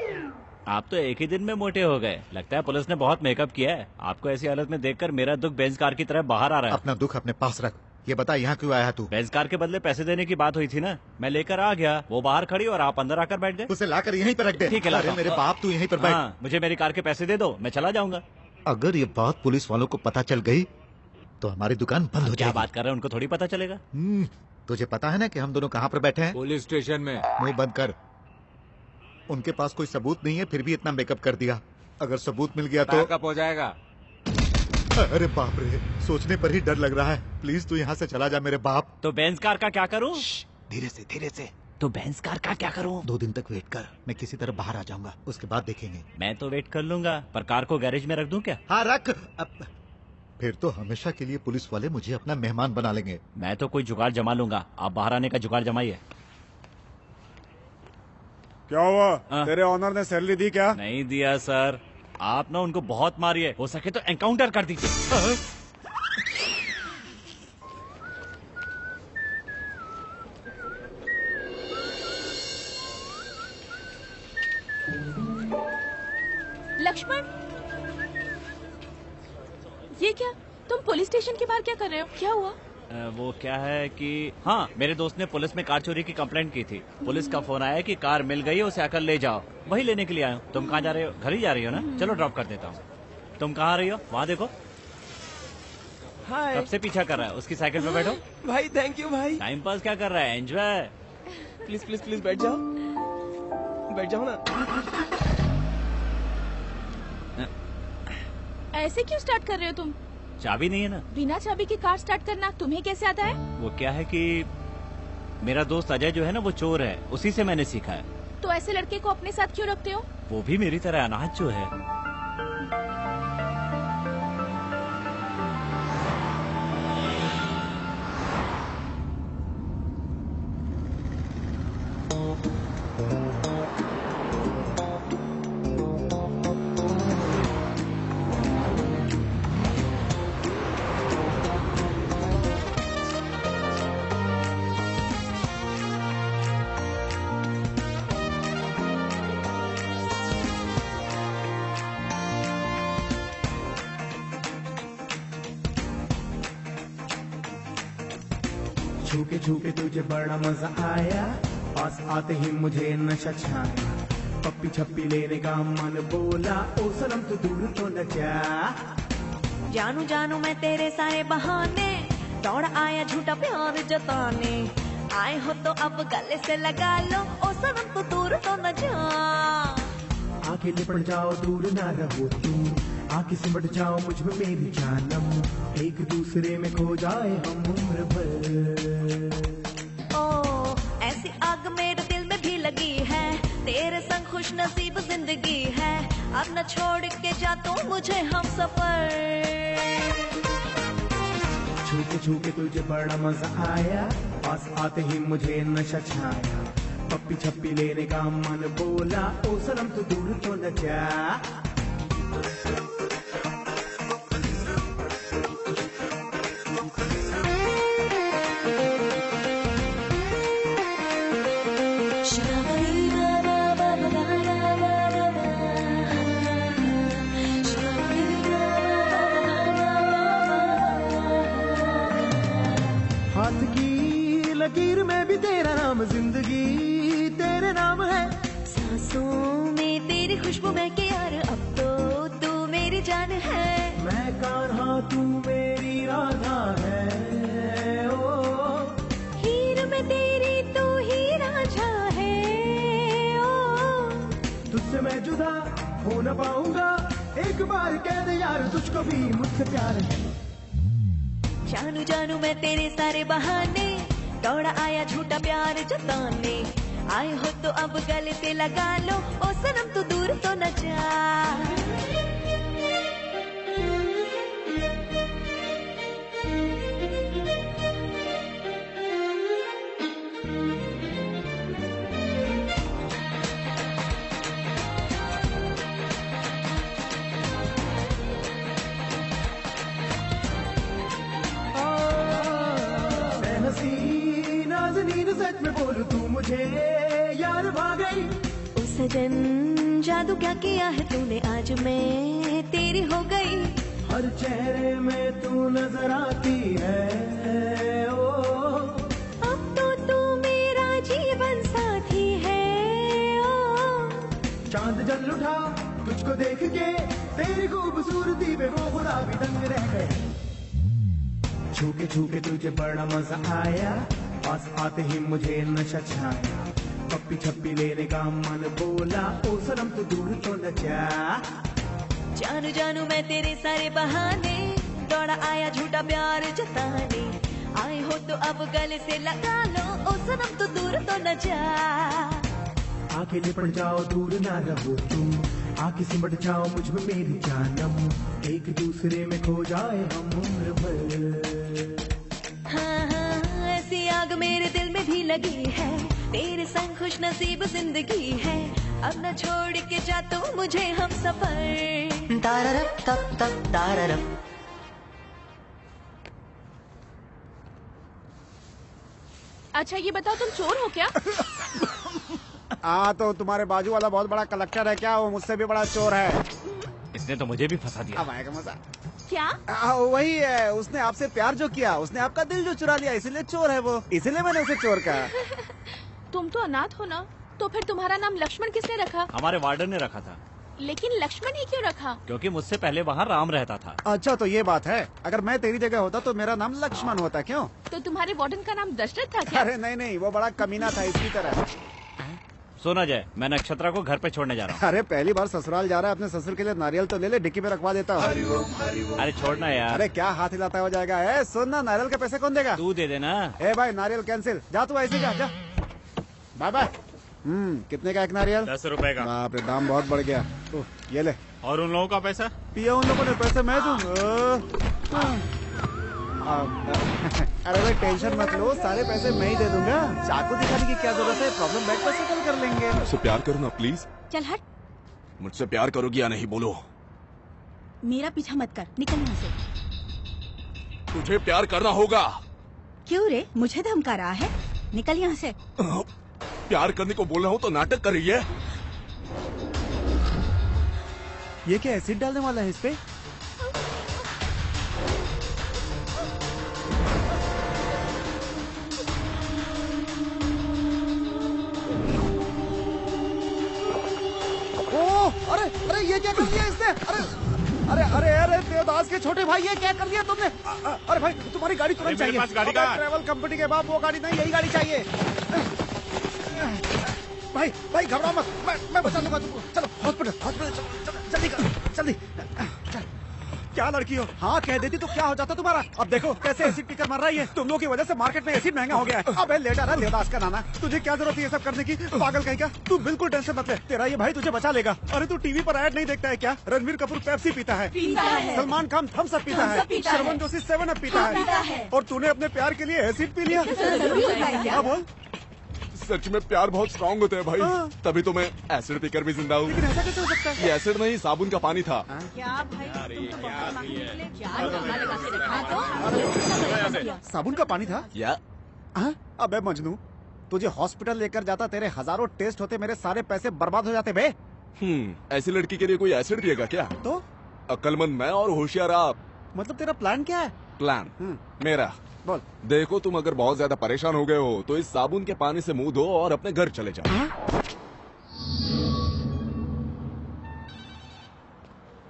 आप तो एक ही दिन में मोटे हो गए। लगता है पुलिस ने बहुत मेकअप किया है। आपको ऐसी हालत में देखकर मेरा दुख बेंज कार की तरह बाहर आ रहा है। अपना दुख अपने पास रख। ये बता, यहाँ क्यों आया तू? बेंज कार के बदले पैसे देने की बात हुई थी ना, मैं लेकर आ गया। वो बाहर खड़ी और आप अंदर आकर बैठ गए। उसे लाकर यहीं पर रख दे। ठीक है, अरे मेरे बाप, तू यहीं पर बैठ। हाँ, मुझे मेरी कार के पैसे दे दो, मैं चला जाऊंगा। अगर ये बात पुलिस वालों को पता चल गई तो हमारी दुकान बंद हो जाएगी। क्या बात कर रहे हैं, उनको थोड़ी पता चलेगा। तुझे पता है ना कि हम दोनों कहाँ पर बैठे हैं? पुलिस स्टेशन में। मुंह बंद कर। उनके पास कोई सबूत नहीं है, फिर भी इतना मेकअप कर दिया। अगर सबूत मिल गया तो बैकअप हो जाएगा। अरे बाप रे, सोचने पर ही डर लग रहा है। प्लीज तू यहाँ से चला जा मेरे बाप। तो बेंज कार का क्या करूँ? धीरे से, धीरे से। तो बेंज कार का क्या करूँ? 2 दिन तक वेट कर, मैं किसी तरह बाहर आ जाऊंगा, उसके बाद देखेंगे। मैं तो वेट कर लूंगा, पर कार को गैरेज में रख दूं क्या? हाँ रख। फिर तो हमेशा के लिए पुलिस वाले मुझे अपना मेहमान बना लेंगे। मैं तो कोई जुगाड़ जमा लूंगा, आप बाहर आने का जुगाड़ जमाइए। क्या हुआ? तेरे ऑनर ने सैलरी दी क्या? नहीं दिया सर। आप ना उनको बहुत मारिए, हो सके तो एनकाउंटर कर दीजिए। लक्ष्मण, ये क्या? तुम पुलिस स्टेशन के बाहर क्या कर रहे हो? क्या हुआ? वो क्या है कि हाँ, मेरे दोस्त ने पुलिस में कार चोरी की कंप्लेंट की थी। पुलिस का फोन आया कि कार मिल गई है, उसे आकर ले जाओ। वही लेने के लिए आया हूँ। तुम कहाँ जा रहे हो? घर ही जा रही हो ना? चलो ड्रॉप कर देता हूँ। तुम कहाँ आ रही हो? वहाँ देखो। हाय। कब से पीछा कर रहा है? उसकी साइकिल पे बैठो। भाई थैंक यू भाई। टाइम पास क्या कर रहा है? एंजॉय। प्लीज प्लीज प्लीज बैठ जाओ, बैठ जाओ ना। ऐसे क्यों स्टार्ट कर रहे हो तुम? चाबी नहीं है ना? बिना चाबी की कार स्टार्ट करना तुम्हें कैसे आता है? वो क्या है कि मेरा दोस्त अजय जो है ना, वो चोर है, उसी से मैंने सीखा है। तो ऐसे लड़के को अपने साथ क्यों रखते हो? वो भी मेरी तरह अनाथ जो है। छूके छूके तुझे बड़ा मजा आया, पास आते ही मुझे नशा छाया। पप्पी छप्पी लेने का मन बोला, ओ सनम तू दूर तो न जा। जानू जानू मैं तेरे सारे बहाने, दौड़ आया झूठा प्यार जताने। आए हो तो अब गले से लगा लो, ओ सनम तू दूर तो न जा। आके लिपट जाओ, दूर ना रहो तुम, आके सिमट जाओ मुझ में मेरी जानम। एक दूसरे में खो जाए हम उम्र भर। ओ ऐसी आग मेरे दिल में भी लगी है, तेरे संग खुश नसीब जिंदगी है। अब न छोड़ के जा तू मुझे हम सफर। छूके छूके तुझे बड़ा मजा आया, पास आते ही मुझे नशा छाया। पप्पी छप्पी लेने का मन बोला, ओ सनम तू दूर तो न जा। खुशबू में के यार अब तो तू मेरी जान है। मैं कान्हा तू मेरी राधा है, ओ हीर में तेरी तू ही राजा है, ओ तुझसे मैं जुदा हो न पाऊंगा, एक बार कह दे यार तुझको भी मुझसे प्यार है। जानू जानू मैं तेरे सारे बहाने, दौड़ा आया झूठा प्यार जताने। आए हो तो अब गले से लगा लो, ओ सनम तू दूर तो न जा। नाज़नीन सच में बोलूं तू मुझे यार भाग गई। ओ सजन जादू क्या किया है तूने, आज मैं तेरी हो गई। हर चेहरे में तू नजर आती है, ओ अब तो तू मेरा जीवन साथी है, ओ चांद जल उठा तुझको देख के, तेरी खूबसूरती पे वो खुदा भी दंग रह गए। छूके तुझे बड़ा मजा आया, पास आते ही मुझे नशा छाया। पप्पी छप्पी लेने का मन बोला, ओ सनम तू दूर तो न जा। जानू जानू मैं तेरे सारे बहाने, दौड़ा आया झूठा प्यार जताने। आए हो तो अब गले से लगा लो, ओ सनम तू दूर तो न जा। आके लिपट जाओ दूर ना रहो तुम, आके सिमट जाओ मुझ में मेरी जानम। एक दूसरे में खो जाए हम उम्र भर। हाँ हाँ ऐसी आग मेरे दिल में भी लगी है, तेरे संग खुश नसीब जिंदगी है। अब न छोड़ के जा तू मुझे हम सफर। ताररप तप तप ताररप। अच्छा ये बताओ तुम चोर हो क्या? तो तुम्हारे बाजू वाला बहुत बड़ा कलेक्टर है क्या? वो मुझसे भी बड़ा चोर है। इसने तो मुझे भी फंसा दिया। अब आएगा मजा। क्या? वही है, उसने आपसे प्यार जो किया, उसने आपका दिल जो चुरा लिया, इसीलिए चोर है वो। इसीलिए मैंने उसे चोर कहा। तुम तो अनाथ हो ना, तो फिर तुम्हारा नाम लक्ष्मण किसने रखा? हमारे वार्डन ने रखा था। लेकिन लक्ष्मण ही क्यों रखा? क्योंकि मुझसे पहले वहाँ राम रहता था। अच्छा तो ये बात है। अगर मैं तेरी जगह होता तो मेरा नाम लक्ष्मण होता। क्यों? तो तुम्हारे वार्डन का नाम दशरथ था क्या? अरे नहीं, वो बड़ा कमीना था इसकी तरह। सुना जाए, मैं नक्षत्रा को घर पे छोड़ने जा रहा हूँ। अरे पहली बार ससुराल जा रहा है, अपने ससुर के लिए नारियल तो ले ले, डिक्की में रखवा देता हूँ। अरे छोड़ना यार। अरे क्या हाथ हिलाता हो जाएगा? है सुनना, नारियल के पैसे कौन देगा? तू दे देना। ए भाई नारियल कैंसिल, जा तू ऐसे जा। Bye bye. कितने का एक नारियल? 10 रुपए का। बाप रे दाम बहुत बढ़ गया। ये ले। और उन लोगों का पैसा? पिया उन लोगों ने पैसे मैं दूंगा। अरे भाई टेंशन मत लो, सारे पैसे मैं ही दे दूंगा। चाकू दिखाने की क्या जरूरत है, प्रॉब्लम बैठ कर सेटल कर लेंगे। मुझसे प्यार करो ना प्लीज। चल हट। मुझसे प्यार करोगी या नहीं बोलो? मेरा पीछा मत कर, निकल यहाँ से। तुझे प्यार करना होगा। क्यों रे, मुझे धमका रहा है? निकल यहाँ से। प्यार करने को बोल रहा हूँ तो नाटक कर रही है। ये क्या एसिड डालने वाला है इस पे? अरे ये क्या कर दिया इसने? अरे देवदास के छोटे भाई, ये क्या कर दिया तुमने? अरे भाई तुम्हारी गाड़ी तुरंत चाहिए। मेरे पास गाड़ी कहाँ है? ट्रैवल कंपनी के बाप वो गाड़ी नहीं, यही गाड़ी चाहिए। भाई घबराओ मत, मैं बचा लूंगा तुमको। चलो हॉस्पिटल जल्दी। क्या लड़की हो? हाँ कह देती तो क्या हो जाता तुम्हारा? अब देखो कैसे एसिड पीकर मर रही है। तुम लोगों की वजह से मार्केट में एसिड महंगा हो गया है। अबे लेटा रहा देवदास का नाना, तुझे क्या जरूरत है ये सब करने की? पागल कहीं का। तू बिल्कुल टेंशन मत ले, तेरा ये भाई तुझे बचा लेगा। अरे तू टीवी पर ऐड नहीं देखता है क्या? रणवीर कपूर पेप्सी पीता है, सलमान खान थम्स अप पीता है, शर्मन जोशी 7 अप पीता है, और तूने अपने प्यार के लिए एसिड पी लिया। क्या बोल? सच में प्यार बहुत स्ट्रांग होता है भाई। तभी तो मैं एसिड पीकर भी जिंदा हूँ। लेकिन ऐसा कैसे हो सकता है? ये एसिड नहीं, साबुन का पानी था। क्या भाई? साबुन का पानी था? या अबे मजनू, तुझे हॉस्पिटल लेकर जाता, तेरे हजारों टेस्ट होते, मेरे सारे पैसे बर्बाद हो जाते बे। ऐसी लड़की के लिए कोई एसिड पिएगा क्या? तो अक्लमंद मैं और होशियार आप। मतलब तेरा प्लान क्या है? प्लान मेरा बोल। देखो तुम अगर बहुत ज्यादा परेशान हो गए हो तो इस साबुन के पानी से मुंह धो और अपने घर चले जाओ।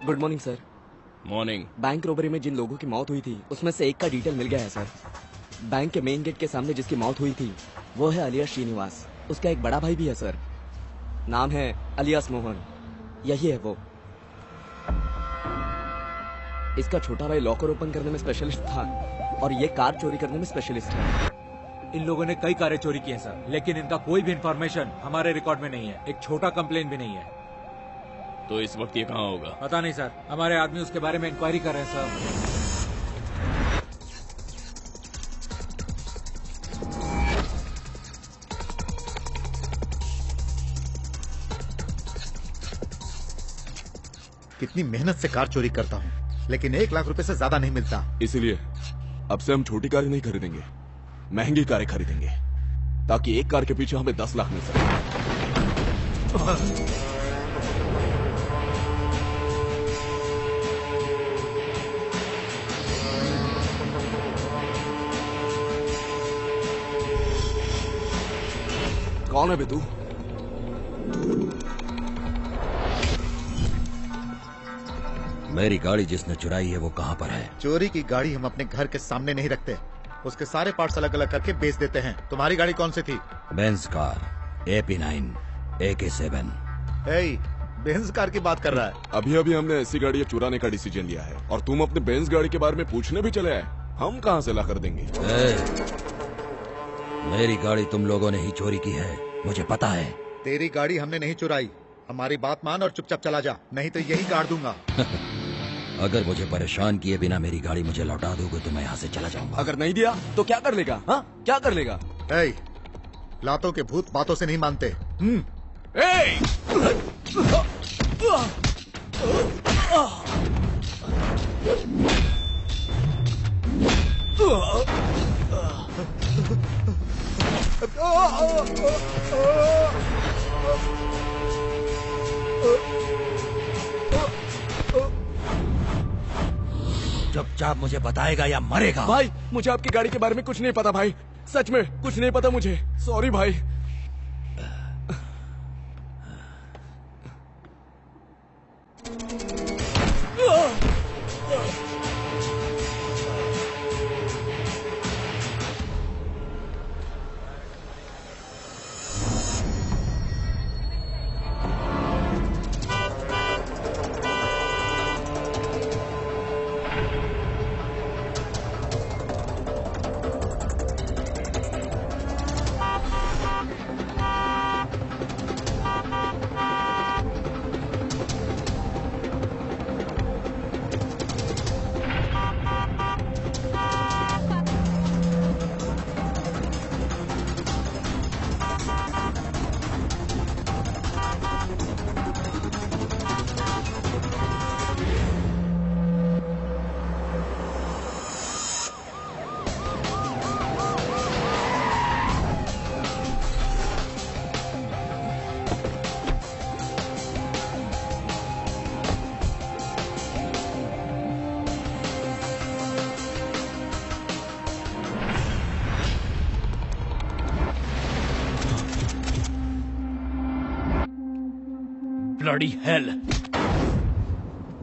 Good morning sir. Morning. Bank robbery में जिन लोगों की मौत हुई थी उसमें से एक का डिटेल मिल गया है सर। बैंक के मेन गेट के सामने जिसकी मौत हुई थी वो है अलियास श्रीनिवास। उसका एक बड़ा भाई भी है सर, नाम है अलियास मोहन। यही है वो। इसका छोटा भाई लॉकर ओपन करने में स्पेशलिस्ट था और ये कार चोरी करने में स्पेशलिस्ट है। इन लोगों ने कई कारें चोरी की हैं सर, लेकिन इनका कोई भी इंफॉर्मेशन हमारे रिकॉर्ड में नहीं है। एक छोटा कंप्लेन भी नहीं है। तो इस वक्त ये कहाँ होगा? पता नहीं सर, हमारे आदमी उसके बारे में इंक्वायरी कर रहे हैं सर। कितनी मेहनत से कार चोरी करता हूँ, लेकिन 1 लाख रुपए से ज्यादा नहीं मिलता। इसीलिए अब से हम छोटी कारें नहीं खरीदेंगे, महंगी कारें खरीदेंगे, ताकि एक कार के पीछे हमें 10 लाख मिल सके। कौन है बे तू? मेरी गाड़ी जिसने चुराई है वो कहाँ पर है? चोरी की गाड़ी हम अपने घर के सामने नहीं रखते, उसके सारे पार्ट्स अलग अलग करके बेच देते हैं। तुम्हारी गाड़ी कौन सी थी? Benz car, AP9, AK7। Benz car की बात कर रहा है? अभी अभी हमने ऐसी गाड़ी चुराने का डिसीजन लिया है और तुम अपने बेंज गाड़ी के बारे में पूछने भी चले आए। हम कहाँ से ला कर देंगे? मेरी गाड़ी तुम लोगों ने ही चोरी की है, मुझे पता है। तेरी गाड़ी हमने नहीं चुराई। हमारी बात मान और चुपचाप चला जा, नहीं तो यही काट दूंगा। अगर मुझे परेशान किए बिना मेरी गाड़ी मुझे लौटा दोगे तो मैं यहाँ से चला जाऊंगा। अगर नहीं दिया तो क्या कर लेगा? हाँ, क्या कर लेगा? लातों के भूत बातों से नहीं मानते। चुपचाप मुझे बताएगा या मरेगा? भाई मुझे आपकी गाड़ी के बारे में कुछ नहीं पता भाई, सच में कुछ नहीं पता मुझे। सॉरी भाई। Bloody hell.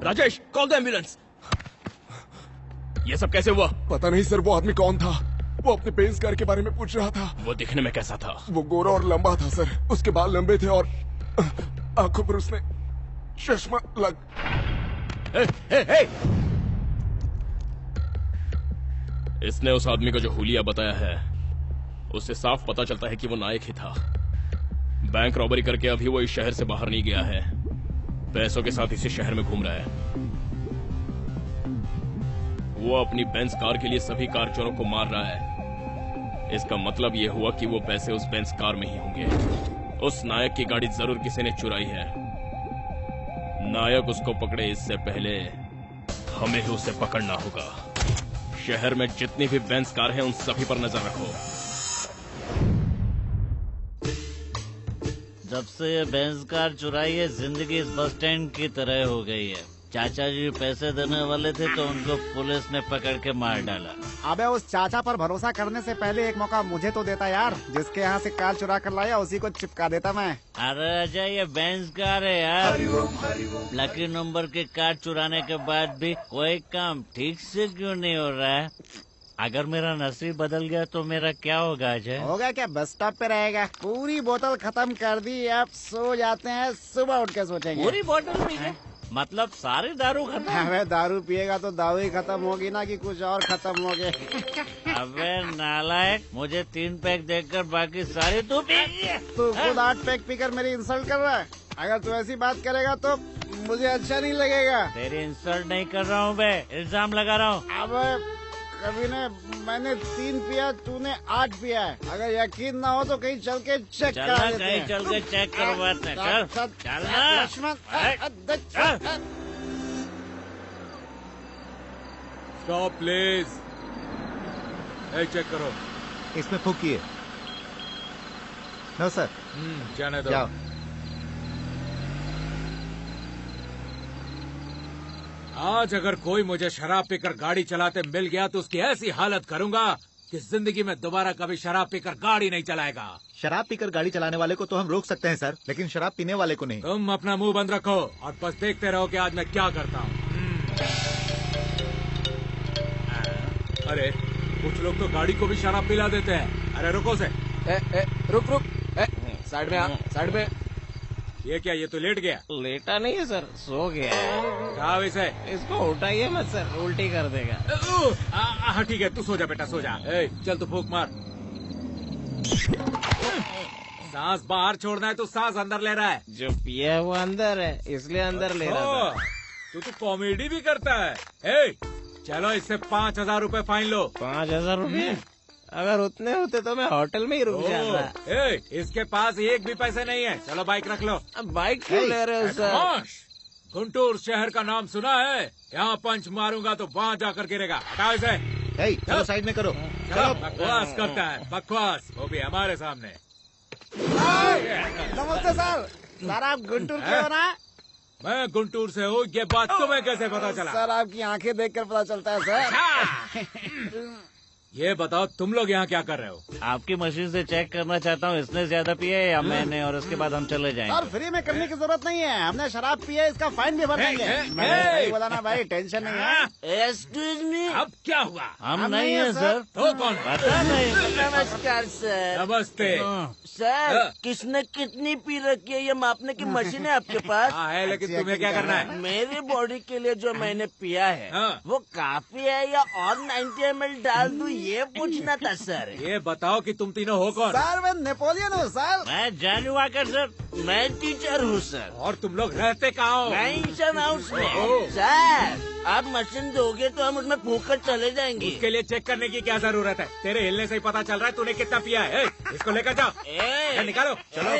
Rajesh, call the ambulance. ये सब कैसे हुआ? पता नहीं सर, वो आदमी कौन था? वो अपने बेंज कार के बारे में पूछ रहा था। वो दिखने में कैसा था? वो गोरा और लंबा था सर, उसके बाल लंबे थे और आंखों पर उसने चश्मा लग। इसने उस आदमी को जो हुलिया बताया है उससे साफ पता चलता है कि वो नायक ही था। बैंक रॉबरी करके अभी वो इस शहर से बाहर नहीं गया है, पैसों के साथ इसी शहर में घूम रहा है। वो अपनी बेंज कार के लिए सभी कार चोरों को मार रहा है। इसका मतलब ये हुआ कि वो पैसे उस बेंज कार में ही होंगे। उस नायक की गाड़ी जरूर किसी ने चुराई है। नायक उसको पकड़े इससे पहले हमें ही उसे पकड़ना होगा। शहर में जितनी भी बेंज कार हैं उन सभी पर नजर रखो। जब से ये बेंज कार चुराई है, जिंदगी इस बस स्टैंड की तरह हो गई है। चाचा जी पैसे देने वाले थे तो उनको पुलिस ने पकड़ के मार डाला। अबे उस चाचा पर भरोसा करने से पहले एक मौका मुझे तो देता यार। जिसके यहाँ से कार चुरा कर लाया उसी को चिपका देता मैं। अरे अजय ये बेंज कार है यार। लकी नंबर की कार चुराने के बाद भी कोई काम ठीक से क्यों नहीं हो रहा है? अगर मेरा नसीब बदल गया तो मेरा क्या होगा अजय? होगा क्या, बस स्टॉप पे रहेगा। पूरी बोतल खत्म कर दी, अब सो जाते हैं, सुबह उठ के सोचेंगे। पूरी बोतल पी गए? मतलब सारी दारू खत्म? अबे दारू पिएगा तो दारू ही खत्म होगी ना कि कुछ और खत्म हो गए। अबे नालायक, मुझे 3 पैक देकर बाकी सारी तू पी। तू खुद 8 पैक पीकर मेरी इंसल्ट कर रहा है। अगर तू ऐसी बात करेगा तो मुझे अच्छा नहीं लगेगा। तेरी इंसल्ट नहीं कर रहा हूँ बे, इल्जाम लगा रहा हूँ। अब कभी ने मैंने 3 पिया, तूने 8 पिया है। अगर यकीन ना हो तो कहीं चल के चेक करा लेते हैं। कहीं चल के चेक करवाते हैं। चल लक्ष्मण स्टॉप प्लीज। चेक करो। इसमें फूकिए। No sir. जाने दो। जाओ। आज अगर कोई मुझे शराब पीकर गाड़ी चलाते मिल गया तो उसकी ऐसी हालत करूंगा कि जिंदगी में दोबारा कभी शराब पीकर गाड़ी नहीं चलाएगा। शराब पीकर गाड़ी चलाने वाले को तो हम रोक सकते हैं सर, लेकिन शराब पीने वाले को नहीं। तुम अपना मुंह बंद रखो और बस देखते रहो कि आज मैं क्या करता हूँ। अरे कुछ लोग तो गाड़ी को भी शराब पिला देते हैं। अरे रुको से। रुक रुक, साइड में आ, साइड में। ये क्या, ये तो लेट गया? लेटा नहीं है सर, सो गया है। कहा वैसे? इसको उठाइए मत सर, उल्टी कर देगा। हाँ ठीक है, तू सो जा बेटा, सो जा। चल तू फूंक मार। सांस बाहर छोड़ना है तो सांस अंदर ले रहा है। जो पिया है वो अंदर है, इसलिए अंदर ले रहा था। तू तो कॉमेडी भी करता है। चलो इससे 5000 रूपए फाइन लो। 5000 रूपए? अगर उतने होते तो मैं होटल में ही रुक जाता। इसके पास एक भी पैसे नहीं है। चलो बाइक रख लो। अब बाइक क्यों ले रहे हो सर? गुंटूर शहर का नाम सुना है? यहाँ पंच मारूंगा तो वहाँ जाकर गिरेगा। हटाओ इसे। चलो साइड में करो। चलो बकवास करता है, बकवास, वो भी हमारे सामने। नमस्ते सर। सर आप गुंटूर के हो ना? मैं गुंटूर से हूँ, ये बात तुम्हें कैसे पता चला? सर आपकी आंखें देखकर पता चलता है सर। ये बताओ तुम लोग यहाँ क्या कर रहे हो? आपकी मशीन से चेक करना चाहता हूँ इसने ज्यादा पिया है या मैंने, और उसके बाद हम चले जाएंगे। सर फ्री में करने की जरूरत नहीं है, हमने शराब पी है, इसका फाइन भी भर देंगे। मैंने सही बोला ना भाई, टेंशन नहीं है। एक्सक्यूज मी, अब क्या हुआ? हम नहीं है सर। तो कौन? पता नहीं। नमस्कार सर। नमस्ते सर। किसने कितनी पी रखी है ये मापने की मशीन है आपके पास? है, लेकिन तुम्हें क्या करना है? मेरी बॉडी के लिए जो मैंने पिया है वो काफी है या और 90 ml डाल दूं, ये पूछना था सर। ये बताओ कि तुम तीनों हो कौन? सर मैं नेपोलियन हूँ सर। मैं जानू वाकर सर। मैं टीचर हूँ सर। और तुम लोग रहते कहाँ हो? मैं इंशन हाउस में। सर आप मशीन दोगे तो हम उसमें फूंक कर चले जाएंगे। उसके लिए चेक करने की क्या जरूरत है? तेरे हिलने से ही पता चल रहा है तूने कितना पिया है। इसको लेकर जाओ, निकालो। चलो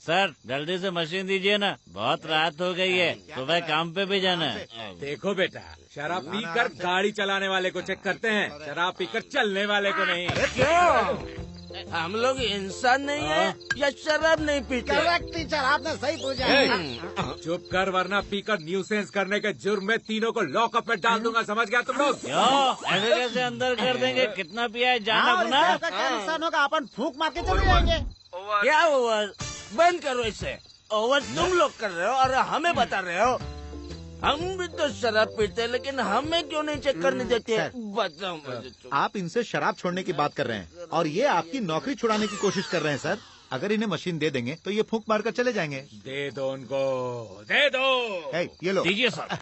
सर जल्दी से मशीन दीजिए ना, बहुत रात हो गई है, सुबह काम पे भी जाना है। देखो बेटा, शराब पीकर गाड़ी चलाने वाले को चेक करते हैं, शराब पीकर चलने वाले को नहीं। क्यों? हम लोग इंसान नहीं है या शराब नहीं पीते? करेक्ट टीचर, आपने सही पूछा। चुप कर, वरना पीकर न्यूसेंस करने के जुर्म में तीनों को लॉकअप में डाल दूंगा, समझ गया तुम लोग? ऐसे कैसे अंदर कर देंगे? कितना पिया है जाना गुना? नुकसान होगा, अपन फूंक मार के चले जाएंगे। क्या ओवर? बंद करो इसे। ओवर तुम लोग कर रहे हो और हमें बता रहे हो। हम भी तो शराब पीते हैं, लेकिन हमें क्यों नहीं चेक करने देते? बताओ मुझे। आप इनसे शराब छोड़ने की बात कर रहे हैं और ये आपकी नौकरी छुड़ाने की कोशिश कर रहे हैं सर। अगर इन्हें मशीन दे देंगे तो ये फूंक मारकर चले जाएंगे। दे दो उनको, दे दो। ये लो। दीजिए सर।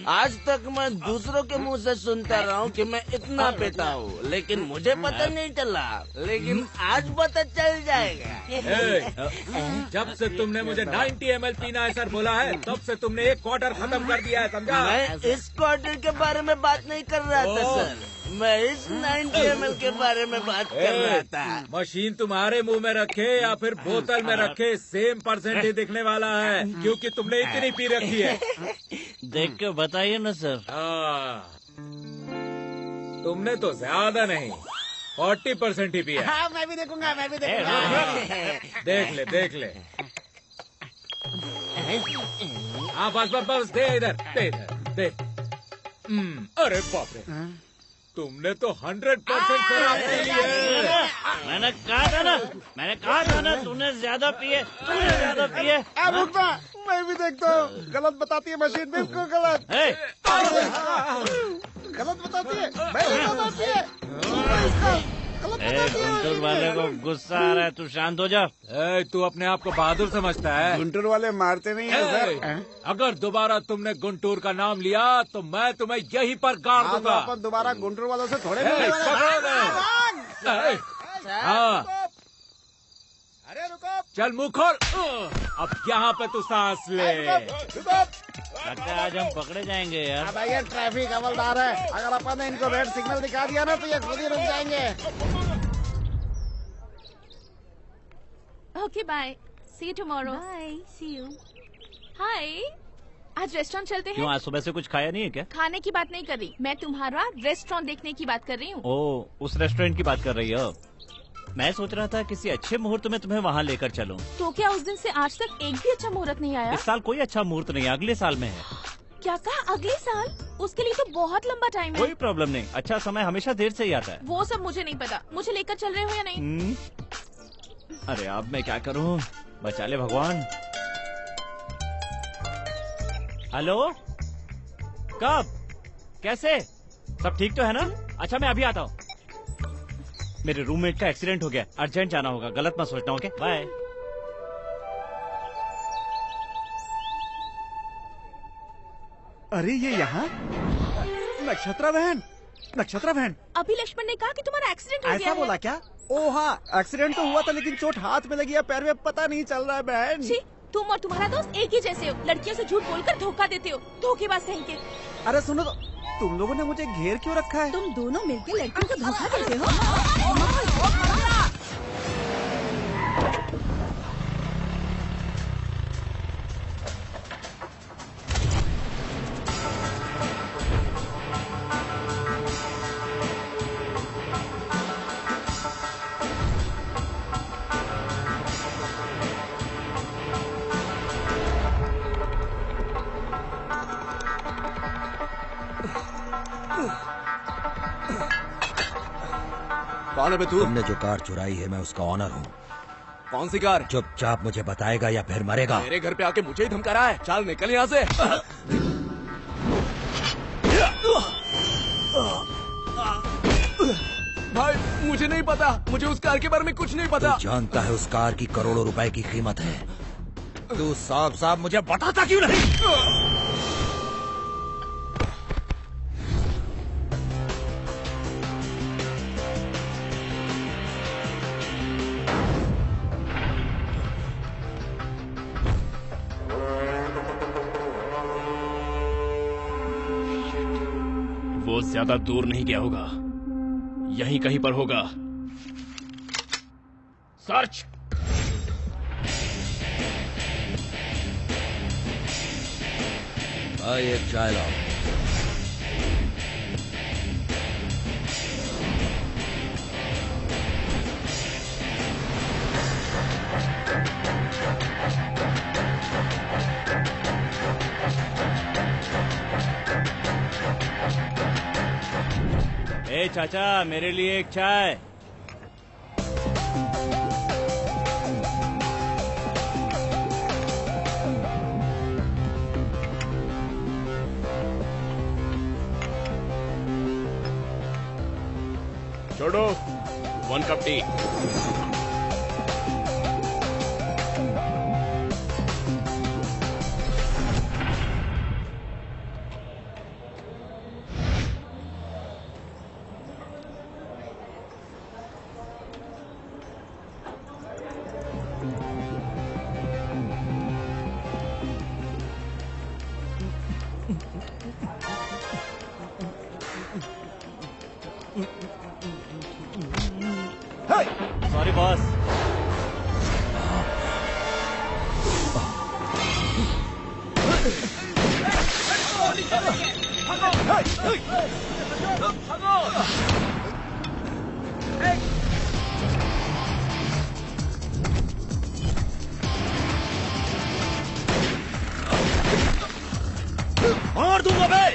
आज तक मैं दूसरों के मुंह से सुनता रहा हूँ कि मैं इतना पीता हूँ, लेकिन मुझे पता नहीं चला, लेकिन आज पता चल जाएगा। जब से तुमने मुझे 90 ml पीना है सर बोला है, तब से तुमने 1 क्वार्टर खत्म कर दिया है, समझा? मैं इस क्वार्टर के बारे में बात नहीं कर रहा था सर, मैं इस 90 ml के बारे में बात कर रहा था। मशीन तुम्हारे मुंह में रखे या फिर बोतल में रखे, सेम परसेंट ही दिखने वाला है, क्योंकि तुमने इतनी पी रखी है। देख के बताइए ना सर। तुमने तो ज्यादा नहीं, 40% ही पिया। हाँ, मैं भी देखूंगा, मैं भी देखूंगा। देख ले, देख ले। हाँ बस बस बस, दे इधर, दे इधर, दे। अरे बाप रे, तुमने तो 100% शराब पी ली है। मैंने कहा था ना तूने ज्यादा पिए, रुकना, मैं भी देखता हूँ। गलत बताती है मशीन, बिल्कुल गलत। गलत बताती है, बताती है। गुंटूर वाले को गुस्सा आ रहा है, तू शांत हो जा। तू अपने आप को बहादुर समझता है? गुंटूर वाले मारते नहीं है सर। अगर दोबारा तुमने गुंटूर का नाम लिया तो मैं तुम्हें यहीं पर गाड़ दूंगा। अपन दोबारा गुंटूर वालों से थोड़े हाँ, अरे रुको, चल मुँह खोल। अब यहाँ पे तू सांस ले। लगता है आज हम पकड़े जाएंगे यार। अब ये ट्रैफिक हवलदार है, अगर अपन ने इनको रेड सिग्नल दिखा दिया ना तो ये खुद ही रुक जाएंगे। Okay bye, see you tomorrow. Bye, see you. Hi, आज रेस्टोरेंट चलते हैं? क्यों, आज सुबह से कुछ खाया नहीं है क्या? खाने की बात नहीं कर रही, मैं तुम्हारा रेस्टोरेंट देखने की बात कर रही हूँ। ओह, उस रेस्टोरेंट की बात कर रही हो? मैं सोच रहा था किसी अच्छे मुहूर्त में तुम्हें वहाँ लेकर चलूं। तो क्या उस दिन से आज तक एक भी अच्छा मुहूर्त नहीं आया? इस साल कोई अच्छा मुहूर्त नहीं, अगले साल में है। क्या कहा, अगले साल? उसके लिए तो बहुत लंबा टाइम है। कोई प्रॉब्लम नहीं, अच्छा समय हमेशा देर से ही आता है। वो सब मुझे नहीं पता, मुझे लेकर चल रहे हो या नहीं? अरे अब मैं क्या करूं, बचा ले भगवान। हेलो, कब, कैसे, सब ठीक तो है ना? अच्छा मैं अभी आता हूँ। मेरे रूममेट का एक्सीडेंट हो गया, अर्जेंट जाना होगा, गलत मत सोचना। Okay bye. अरे ये यहाँ नक्षत्रा बहन, नक्षत्रा बहन। अभी लक्ष्मण ने कहा कि तुम्हारा एक्सीडेंट हो गया ऐसा बोला क्या? ओ हाँ, एक्सीडेंट तो हुआ था लेकिन चोट हाथ में लगी है, पैर में पता नहीं चल रहा है बहन। जी, तुम और तुम्हारा दोस्त एक ही जैसे हो, लड़कियों से झूठ बोलकर धोखा देते हो, धोखेबाज कहीं के। अरे सुनो तो, तुम लोगों ने मुझे घेर क्यों रखा है? तुम दोनों मिलकर लड़कियों को धोखा देते हो। कौन है बे तू? तुमने जो कार चुराई है मैं उसका ऑनर हूँ। कौन सी कार? चुपचाप मुझे बताएगा या फिर मरेगा। मेरे घर पे आके मुझे ही धमका रहा है, चल निकल यहाँ से। भाई मुझे नहीं पता, मुझे उस कार के बारे में कुछ नहीं पता। तू जानता है उस कार की करोड़ों रुपए की कीमत है, तू साफ साफ मुझे बताता क्यों नहीं? वो ज्यादा दूर नहीं गया होगा, यहीं कहीं पर होगा। सर्च। भाई एक चाय लाओ। ए चाचा, मेरे लिए एक चाय। छोड़ो, 1 कप टी। Sorry boss. मार दूंगा बे।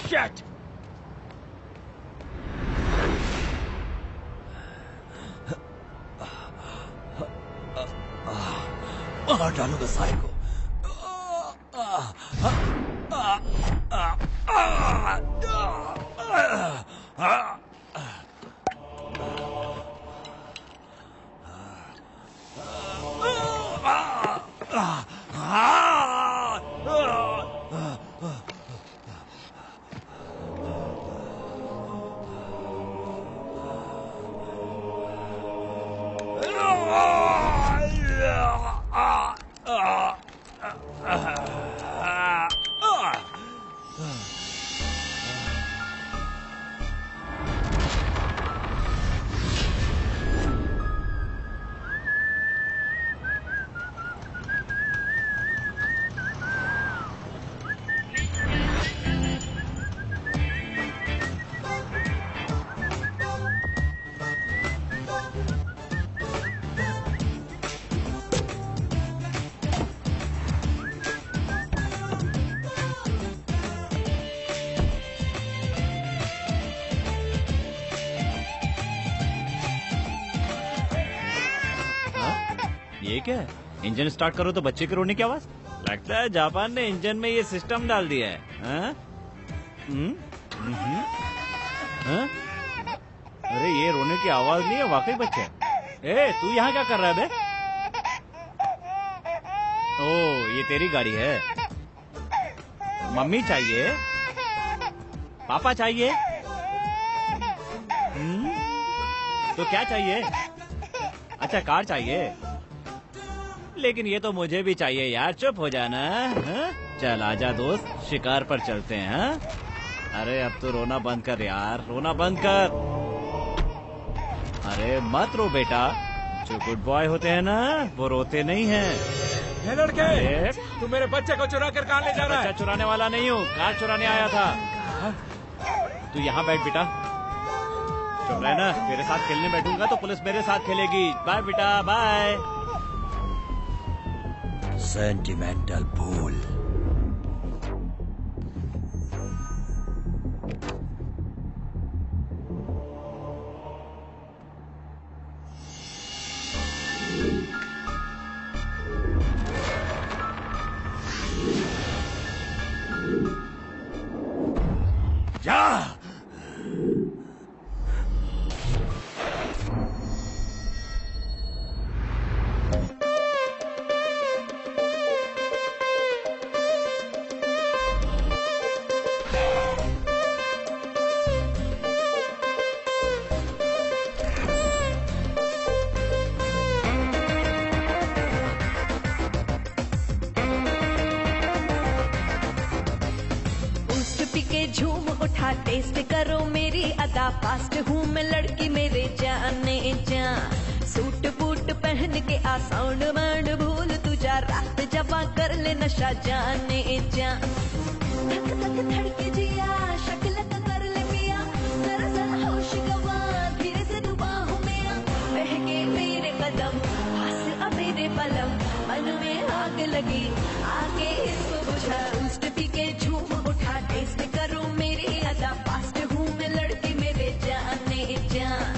Shit! मार डालूंगा सारे को। ये क्या है? इंजन स्टार्ट करो तो बच्चे के रोने की आवाज। लगता है जापान ने इंजन में ये सिस्टम डाल दिया है। हाँ? हाँ? अरे ये रोने की आवाज नहीं है, वाकई बच्चे। ए तू यहाँ क्या कर रहा है बे? ओ ये तेरी गाड़ी है। मम्मी चाहिए, पापा चाहिए। तो क्या चाहिए? अच्छा कार चाहिए, लेकिन ये तो मुझे भी चाहिए यार। चुप हो जाना। हाँ? चल आजा दोस्त, शिकार पर चलते हैं। हाँ? अरे अब तो रोना बंद कर यार, रोना बंद कर। अरे मत रो बेटा, जो गुड बॉय होते हैं ना वो रोते नहीं हैं। ये लड़के, तू मेरे बच्चे को चुरा कर कहाँ ले जा रहा है? बच्चा चुराने वाला नहीं हूँ, कार चुराने आया था। तू यहाँ बैठ बेटा, चुप रहना। मेरे साथ खेलने बैठूंगा तो पुलिस मेरे साथ खेलेगी। बाय बेटा, बाय। सेंटिमेंटल भूल। जा। टेस्ट करो मेरी अदा, फास्ट हूँ मैं लड़की मेरे जाने जा। सूट बूट पहन के आ, साउंड माउंड भूल तू जा, रात जबा कर ले नशा जाने जा। धक धक धड़के जिया, शक्ल का कर ले पिया, जरा जरा होश गवा, धीरे से तू बाहों में आ, बहके मेरे कदम, लगी, आके इसको बुझा, बूस्ट पी के झूम उठा, टेस्ट करो मेरी अदा, फास्ट हूँ मैं लड़की मेरे जाने जान।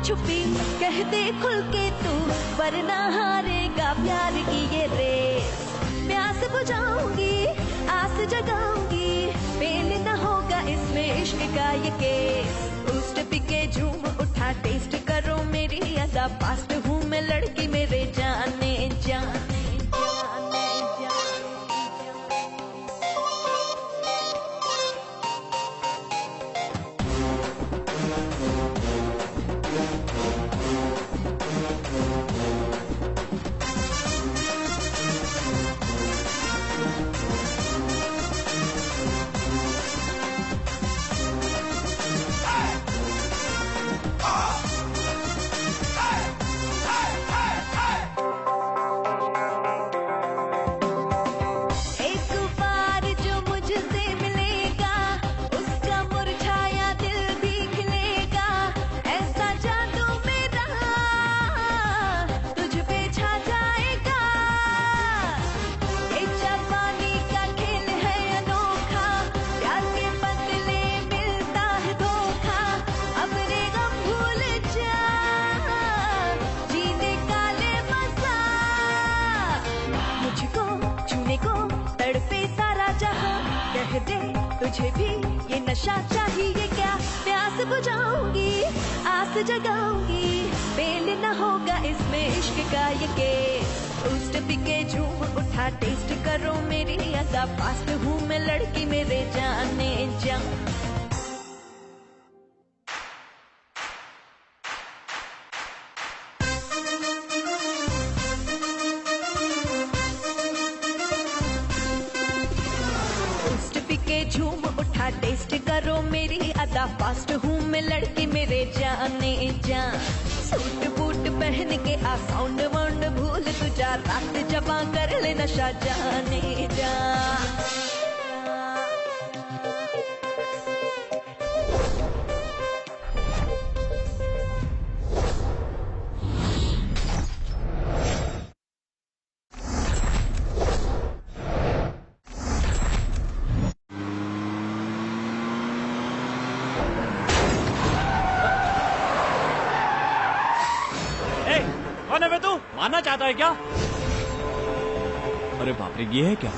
छुपी कह दे खुल के तू, वरना हारेगा प्यार की ये रेस। प्यास बुझाऊंगी, आस जगाऊंगी, फेल न होगा इसमें इश्क का ये केस। बूस्ट पी के झूम उठा, टेस्ट करो मेरी अदा, फास्ट हूँ मैं लड़की मेरे जाने जाने तुझे भी ये नशा चाहिए क्या? प्यास बुझाऊंगी, आस जगाऊंगी, फेल न होगा इसमें इश्क का ये केस। बूस्ट पी के झूम उठा, टेस्ट करो मेरी अदा, फास्ट हूँ मैं लड़की मेरे जाने जा। झूम उठा, टेस्ट करो मेरी अदा, फास्ट हूँ मैं लड़की मेरे जाने जा। सूट बूट पहन के आ, साउंड वाउंड भूल तू जा, रात जबां कर ले नशा जाने जा। मारना चाहता है क्या? अरे बाप रे, ये है क्या?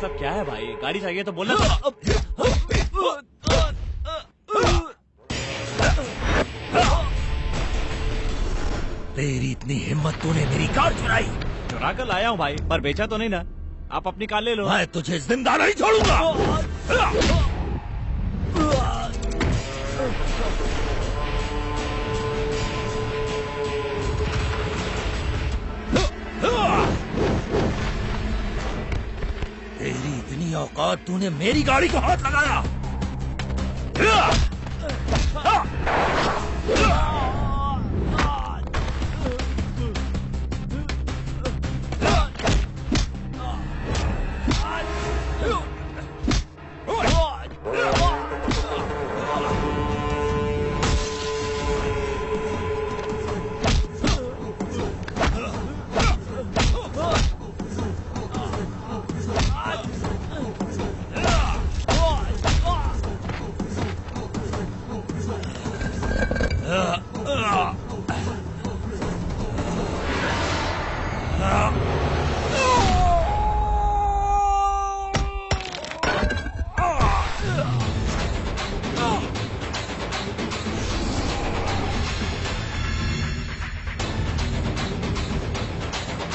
सब क्या है भाई? गाड़ी चाहिए तो बोलना। तेरी इतनी हिम्मत, तूने मेरी कार चुराई? चुरा कर लाया हूँ भाई, पर बेचा तो नहीं ना। आप अपनी कार ले लो। मैं तुझे जिंदा नहीं छोड़ूंगा। तेरी इतनी औकात, तूने मेरी गाड़ी को हाथ लगाया।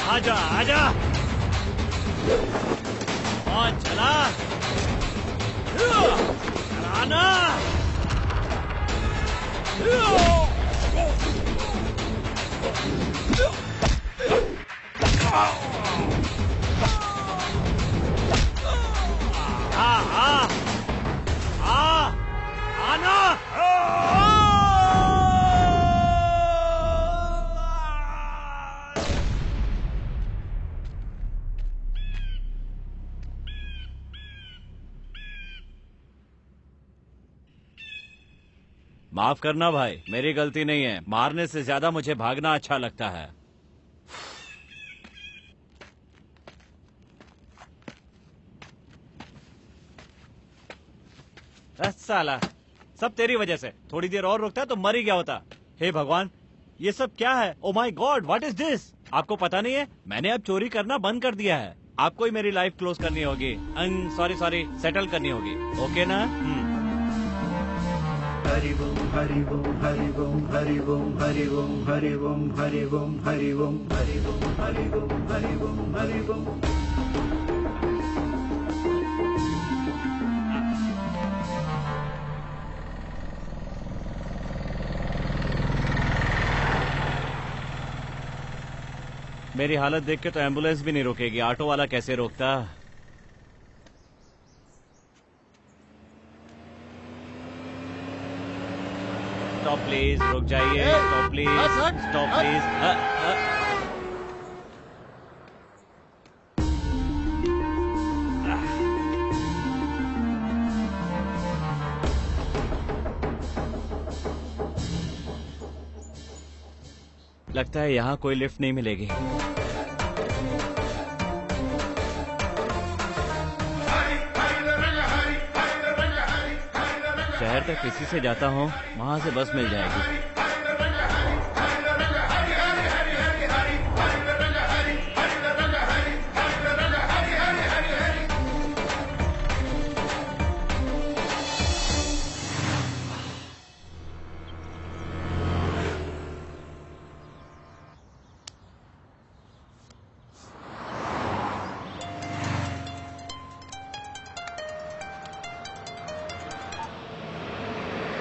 आजा आजा और चला चलाना। आना। माफ करना भाई, मेरी गलती नहीं है। मारने से ज्यादा मुझे भागना अच्छा लगता है। साला, सब तेरी वजह से। थोड़ी देर और रुकता तो मर ही गया होता। हे भगवान, ये सब क्या है? Oh my God, what is this? आपको पता नहीं है, मैंने अब चोरी करना बंद कर दिया है। आपको ही मेरी लाइफ क्लोज करनी होगी। सॉरी, सेटल करनी होगी। ओके ना? हरि ओम हरि ओम हरि ओम हरि ओम हरि ओम हरि ओम हरि ओम हरि ओम हरि ओम हरि ओम हरि ओम हरि ओम। मेरी हालत देख के तो एम्बुलेंस भी नहीं रोकेगी। ऑटो वाला कैसे रोकता? स्टॉप प्लीज, रुक जाइए। Stop please, stop please. लगता है यहाँ कोई लिफ्ट नहीं मिलेगी। शहर तक किसी से जाता हूँ, वहाँ से बस मिल जाएगी।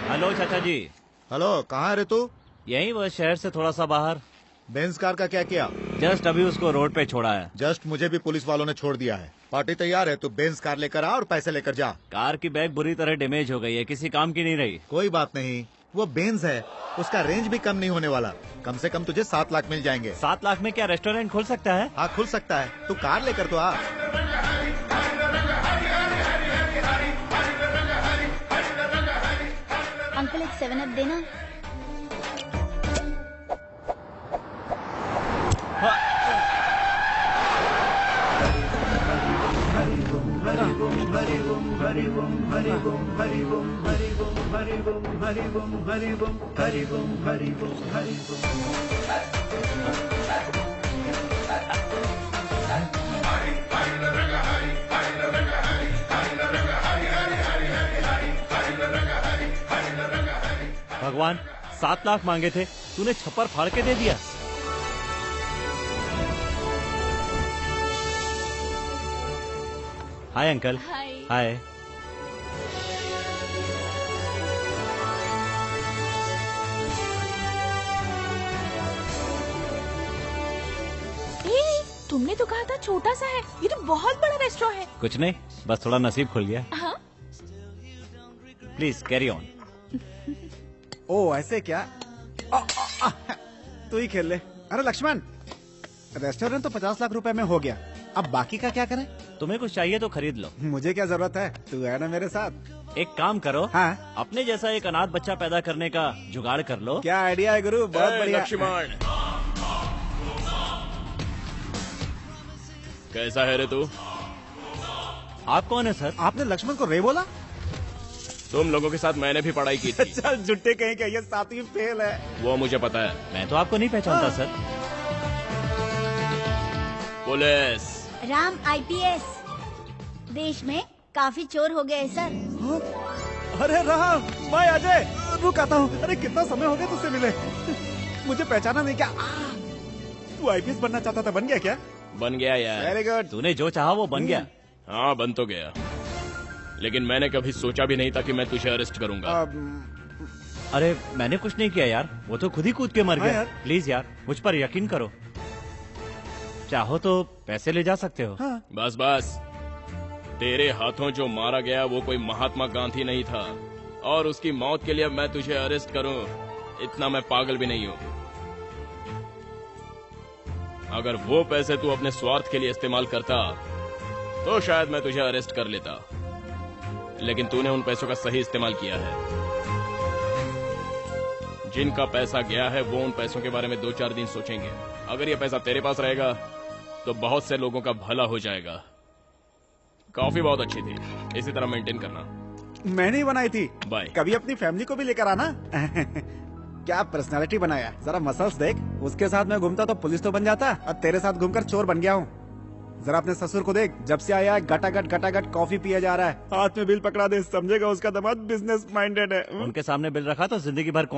हेलो चाचा जी। हेलो, कहाँ है रे तू? यहीं वो शहर से थोड़ा सा बाहर। बेंज कार का क्या किया? जस्ट अभी उसको रोड पे छोड़ा है। जस्ट मुझे भी पुलिस वालों ने छोड़ दिया है। पार्टी तैयार है, तू बेंज कार लेकर आ और पैसे लेकर जा। कार की बैग बुरी तरह डैमेज हो गई है, किसी काम की नहीं रही। कोई बात नहीं, वो बेंज है, उसका रेंज भी कम नहीं होने वाला। कम से कम तुझे 7 लाख मिल जाएंगे। 7 लाख में क्या रेस्टोरेंट खुल सकता है? हाँ खुल सकता है, तू कार लेकर तो आ। अंकल एक 7 अप देना। भगवान, 7 लाख मांगे थे, तूने छप्पर फाड़ के दे दिया। Hi uncle. हाय। तुमने तो कहा था छोटा सा है, ये तो बहुत बड़ा रेस्टोरेंट है। कुछ नहीं, बस थोड़ा नसीब खुल गया। हाँ? Please carry on. ओ ऐसे क्या? तू ही खेल ले। अरे लक्ष्मण, रेस्टोरेंट तो 50 लाख रुपए में हो गया, अब बाकी का क्या करें? तुम्हें कुछ चाहिए तो खरीद लो। मुझे क्या जरूरत है, तू है ना मेरे साथ। एक काम करो। हाँ? अपने जैसा एक अनाथ बच्चा पैदा करने का जुगाड़ कर लो। क्या आइडिया है गुरु, बहुत बढ़िया। लक्ष्मण, कैसा है रे तू? आप कौन है सर? आपने लक्ष्मण को रे बोला? तुम लोगों के साथ मैंने भी पढ़ाई की थी। चल झुट्टे कहीं का, ये 7वीं फेल है। वो मुझे पता है। मैं तो आपको नहीं पहचानता सर। पुलिस। राम IPS। देश में काफी चोर हो गए सर। अरे राम, मैं अजय, रुक आता हूँ। अरे कितना समय हो गया तुझसे मिले, मुझे पहचाना नहीं क्या? तू IPS बनना चाहता था, बन गया क्या? बन गया यार। Very good. तूने जो चाहा वो बन गया। हाँ बन तो गया, लेकिन मैंने कभी सोचा भी नहीं था कि मैं तुझे अरेस्ट करूंगा। अरे मैंने कुछ नहीं किया यार, वो तो खुद ही कूद के मर हाँ गया। यार। प्लीज यार, मुझ पर यकीन करो। चाहो तो पैसे ले जा सकते हो। हाँ। बस बस, तेरे हाथों जो मारा गया वो कोई महात्मा गांधी नहीं था, और उसकी मौत के लिए मैं तुझे अरेस्ट करूं, इतना मैं पागल भी नहीं हूं। अगर वो पैसे तू अपने स्वार्थ के लिए इस्तेमाल करता तो शायद मैं तुझे अरेस्ट कर लेता, लेकिन तूने उन पैसों का सही इस्तेमाल किया है। जिनका पैसा गया है वो उन पैसों के बारे में 2-4 दिन सोचेंगे। अगर ये पैसा तेरे पास रहेगा तो बहुत से लोगों का भला हो जाएगा। कॉफी बहुत अच्छी थी, इसी तरह मेंटेन करना। मैंने ही बनाई थी। बाय। कभी अपनी फैमिली को भी लेकर आना। क्या पर्सनालिटी बनाया, जरा मसल्स देख। उसके साथ मैं घूमता तो पुलिस तो बन जाता, और तेरे साथ घूमकर चोर बन गया हूँ। जरा अपने ससुर को देख, जब से आया है गटागट कॉफी पिया जा रहा है। हाथ में बिल पकड़ा दे, समझेगा उसका दामाद बिजनेस माइंडेड है। उनके सामने बिल रखा तो जिंदगी भर कुआं